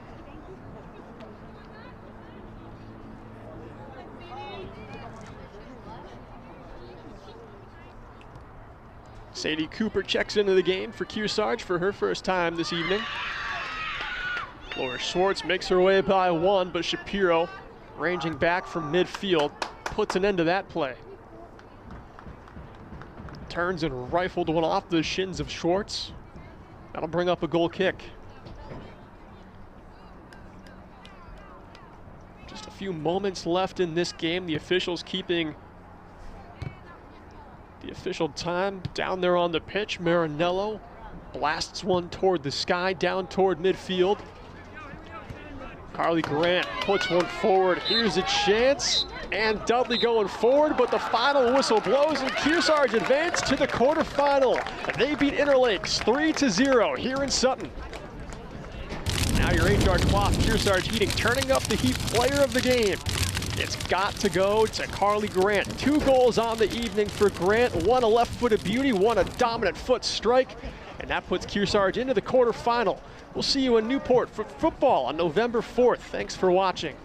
Sadie Cooper checks into the game for Kearsarge for her first time this evening. Laura Schwartz makes her way by one, but Shapiro, ranging back from midfield, puts an end to that play. Turns and rifled one off the shins of Schwartz. That'll bring up a goal kick. Just a few moments left in this game. The officials keeping the official time down there on the pitch. Marinello blasts one toward the sky, down toward midfield. Carly Grant puts one forward. Here's a chance, and Dudley going forward, but the final whistle blows, and Kearsarge advance to the quarterfinal. They beat Interlakes 3-0 here in Sutton. Now your HR Cloth Kearsarge Heating turning up the heat player of the game. It's got to go to Carly Grant. 2 goals on the evening for Grant. One a left-footed beauty, one a dominant foot strike, and that puts Kearsarge into the quarterfinal. We'll see you in Newport for football on November 4th. Thanks for watching.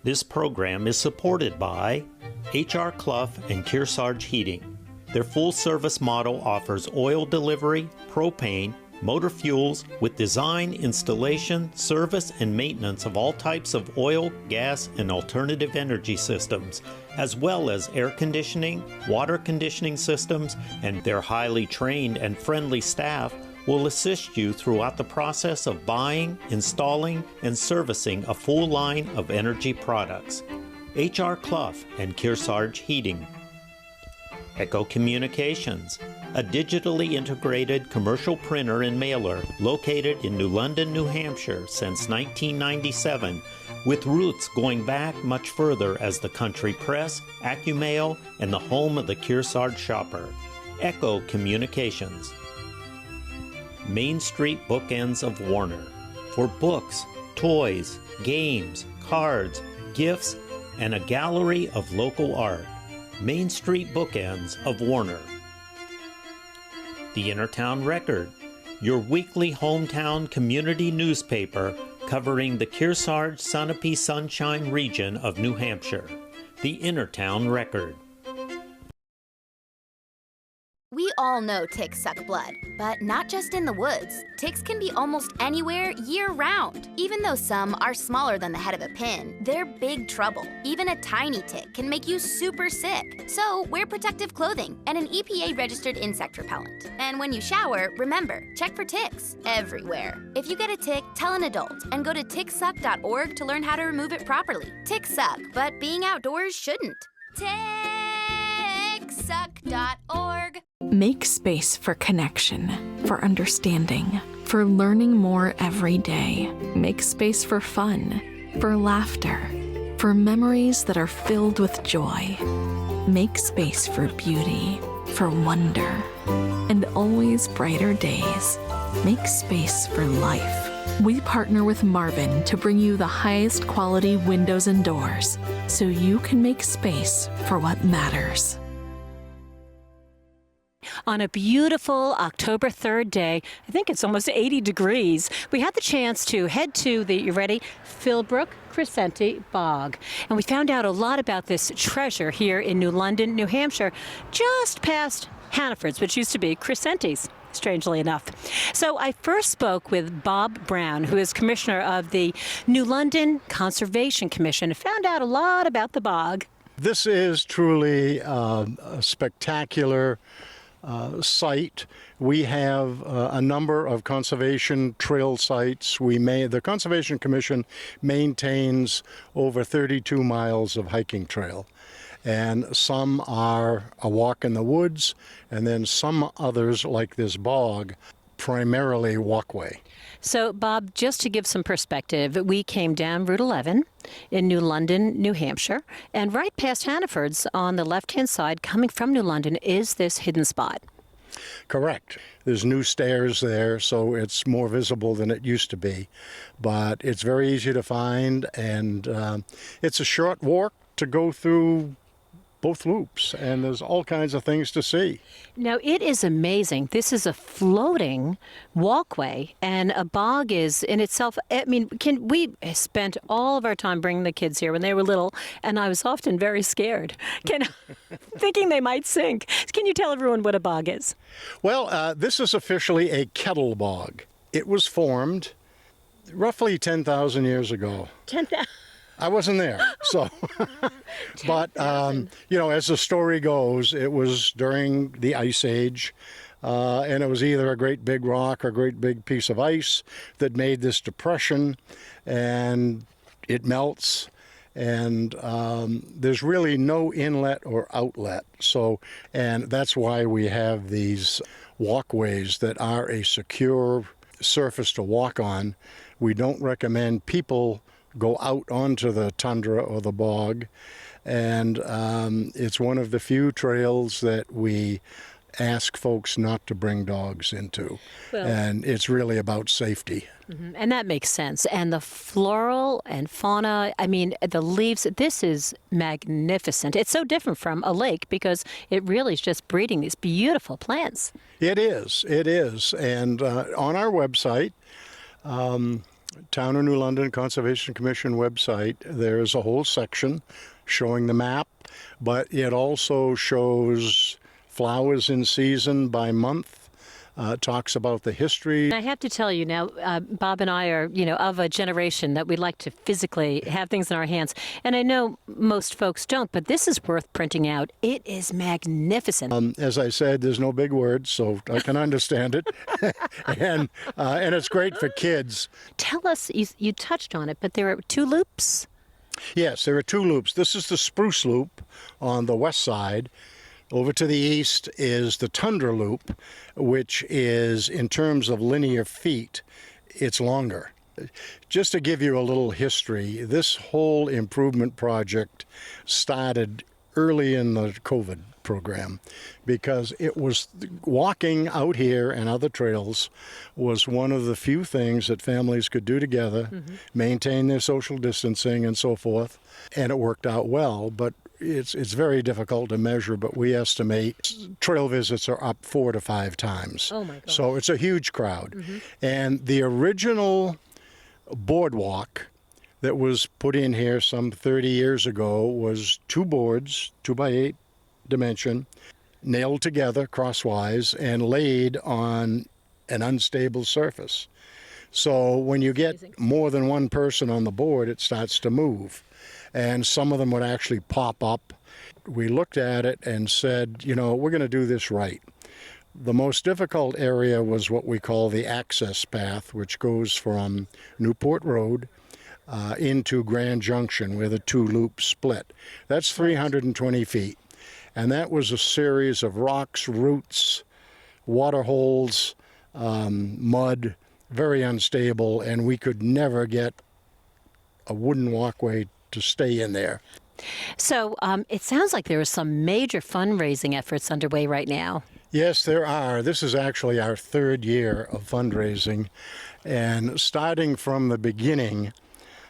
This program is supported by HR Clough and Kearsarge Heating. Their full-service model offers oil delivery, propane, motor fuels with design, installation, service, and maintenance of all types of oil, gas, and alternative energy systems, as well as air conditioning, water conditioning systems, and their highly trained and friendly staff will assist you throughout the process of buying, installing, and servicing a full line of energy products. HR Clough and Kearsarge Heating. Echo Communications, a digitally integrated commercial printer and mailer located in New London, New Hampshire since 1997, with roots going back much further as the country press, AccuMail, and the home of the Kearsarge shopper. Echo Communications. Main Street Bookends of Warner, for books, toys, games, cards, gifts, and a gallery of local art. Main Street Bookends of Warner. The Innertown Record, your weekly hometown community newspaper covering the Kearsarge Sunapee Sunshine region of New Hampshire. The Innertown Record. We all know ticks suck blood, but not just in the woods. Ticks can be almost anywhere year-round. Even though some are smaller than the head of a pin, they're big trouble. Even a tiny tick can make you super sick. So wear protective clothing and an EPA-registered insect repellent. And when you shower, remember, check for ticks everywhere. If you get a tick, tell an adult and go to ticksuck.org to learn how to remove it properly. Ticks suck, but being outdoors shouldn't. Ticksuck.org. Make space for connection, for understanding, for learning more every day. Make space for fun, for laughter, for memories that are filled with joy. Make space for beauty, for wonder, and always brighter days. Make space for life, We partner with Marvin to bring you the highest quality windows and doors so you can make space for what matters. On a beautiful October 3rd day, I think it's almost 80 degrees, we had the chance to head to the, you ready, Philbrook Crescenti Bog. And we found out a lot about this treasure here in New London, New Hampshire, just past Hannaford's, which used to be Crescenti's, strangely enough. So I first spoke with Bob Brown, who is commissioner of the New London Conservation Commission, and found out a lot about the bog. This is truly a spectacular site. We have a number of conservation trail sites. The Conservation Commission maintains over 32 miles of hiking trail, and some are a walk in the woods, and then some others, like this bog, primarily walkway. So, Bob, just to give some perspective, we came down Route 11 in New London, New Hampshire, and right past Hannaford's on the left-hand side, coming from New London, is this hidden spot. Correct. There's new stairs there, so it's more visible than it used to be. But it's very easy to find, and it's a short walk to go through both loops, and there's all kinds of things to see. Now, it is amazing. This is a floating walkway, and a bog is in itself, I mean, we spent all of our time bringing the kids here when they were little, and I was often very scared, thinking they might sink. Can you tell everyone what a bog is? Well, this is officially a kettle bog. It was formed roughly 10,000 years ago. 10,000? I wasn't there, so. But, you know, as the story goes, it was during the Ice Age, and it was either a great big rock or a great big piece of ice that made this depression, and it melts, and there's really no inlet or outlet. So, and that's why we have these walkways that are a secure surface to walk on. We don't recommend people go out onto the tundra or the bog, and it's one of the few trails that we ask folks not to bring dogs into. Well, and it's really about safety. Mm-hmm. And that makes sense. And the floral and fauna, I mean, the leaves, this is magnificent. It's so different from a lake because it really is just breeding these beautiful plants. It is. And on our website, Town of New London Conservation Commission website, there's a whole section showing the map, but it also shows flowers in season by month. Talks about the history. I have to tell you now, Bob and I are, of a generation that we like to physically have things in our hands. And I know most folks don't, but this is worth printing out. It is magnificent. As I said, there's no big words, so I can understand it. and it's great for kids. Tell us, you touched on it, but there are 2 loops? Yes, there are 2 loops. This is the Spruce Loop on the west side. Over to the east is the Tundra Loop, which is, in terms of linear feet, it's longer. Just to give you a little history, this whole improvement project started early in the COVID program because it was walking out here and other trails was one of the few things that families could do together, maintain their social distancing and so forth, and it worked out well. But it's very difficult to measure, but we estimate trail visits are up 4 to 5 times. Oh my gosh. So it's a huge crowd. And the original boardwalk that was put in here some 30 years ago was 2 boards, 2x8 dimension, nailed together crosswise and laid on an unstable surface. So when you get more than one person on the board, it starts to move. And some of them would actually pop up. We looked at it and said, we're going to do this right. The most difficult area was what we call the access path, which goes from Newport Road into Grand Junction, where the 2 loops split. That's 320 feet. And that was a series of rocks, roots, water holes, mud, very unstable, and we could never get a wooden walkway to stay in there. So it sounds like there are some major fundraising efforts underway right now. Yes, there are. This is actually our third year of fundraising. And starting from the beginning,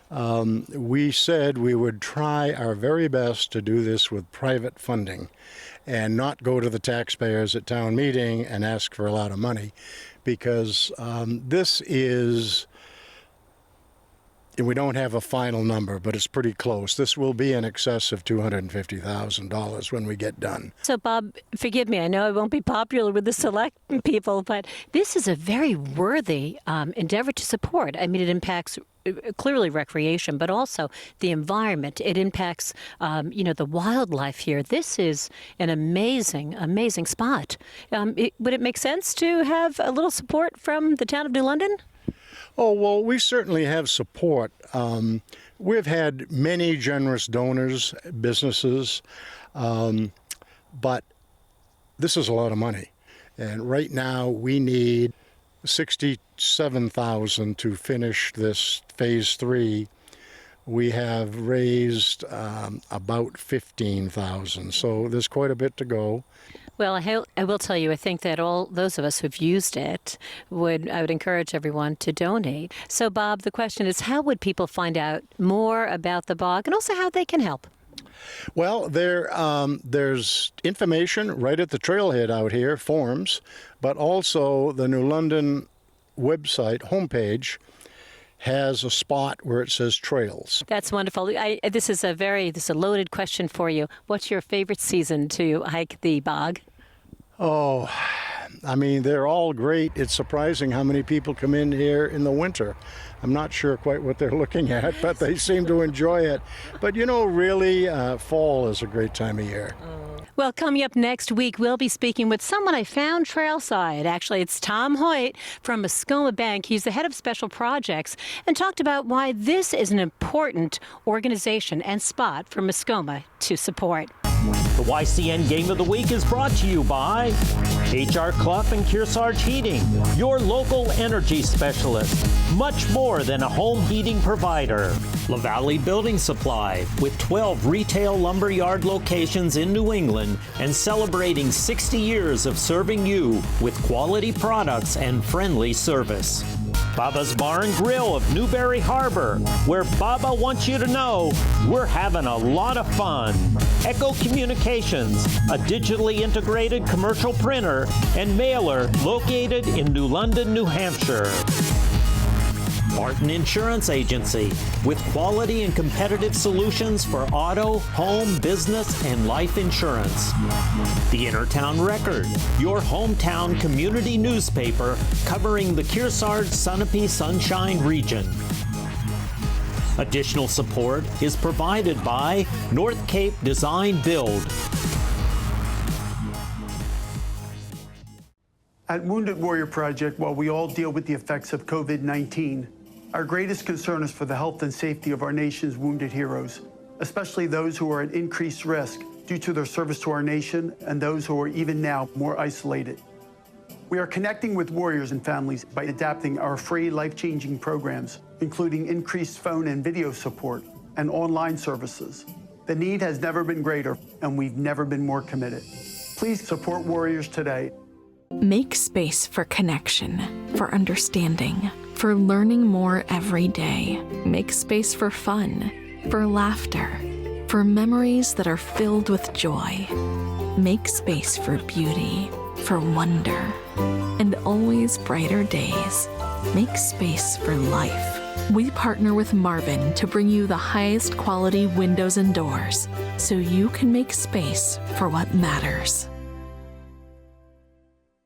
we said we would try our very best to do this with private funding and not go to the taxpayers at town meeting and ask for a lot of money, because this is, we don't have a final number, but it's pretty close. This will be in excess of $250,000 when we get done. So, Bob, forgive me, I know I won't be popular with the select people, but this is a very worthy endeavor to support. I mean, it impacts clearly recreation, but also the environment. It impacts, the wildlife here. This is an amazing, amazing spot. Would it make sense to have a little support from the town of New London? Oh, well, we certainly have support. We've had many generous donors, businesses, but this is a lot of money. And right now we need $67,000 to finish this phase 3. We have raised about $15,000, so there's quite a bit to go. Well, I will tell you, I think that all those of us who've used it I would encourage everyone to donate. So, Bob, the question is, how would people find out more about the bog and also how they can help? Well, there's information right at the trailhead out here, forms, but also the New London website homepage has a spot where it says trails. That's wonderful. This is a loaded question for you. What's your favorite season to hike the bog? Oh, I mean, they're all great. It's surprising how many people come in here in the winter. I'm not sure quite what they're looking at, but they seem to enjoy it. But really, fall is a great time of year. Well, coming up next week, we'll be speaking with someone I found trailside. Actually, it's Tom Hoyt from Muskoma Bank. He's the head of special projects and talked about why this is an important organization and spot for Muskoma to support. The YCN Game of the Week is brought to you by HR Clough and Kearsarge Heating, your local energy specialist. Much more than a home heating provider. La Valley Building Supply, with 12 retail lumberyard locations in New England and celebrating 60 years of serving you with quality products and friendly service. Baba's Bar and Grill of Newberry Harbor, where Baba wants you to know we're having a lot of fun. Echo Communications, a digitally integrated commercial printer and mailer located in New London, New Hampshire. Martin Insurance Agency, with quality and competitive solutions for auto, home, business, and life insurance. The Innertown Record, your hometown community newspaper covering the Kearsarge, Sunapee, Sunshine region. Additional support is provided by North Cape Design Build. At Wounded Warrior Project, while we all deal with the effects of COVID-19, our greatest concern is for the health and safety of our nation's wounded heroes, especially those who are at increased risk due to their service to our nation and those who are even now more isolated. We are connecting with warriors and families by adapting our free life-changing programs, including increased phone and video support and online services. The need has never been greater, and we've never been more committed. Please support warriors today. Make space for connection, for understanding, for learning more every day. Make space for fun, for laughter, for memories that are filled with joy. Make space for beauty, for wonder, and always brighter days. Make space for life. We partner with Marvin to bring you the highest quality windows and doors so you can make space for what matters.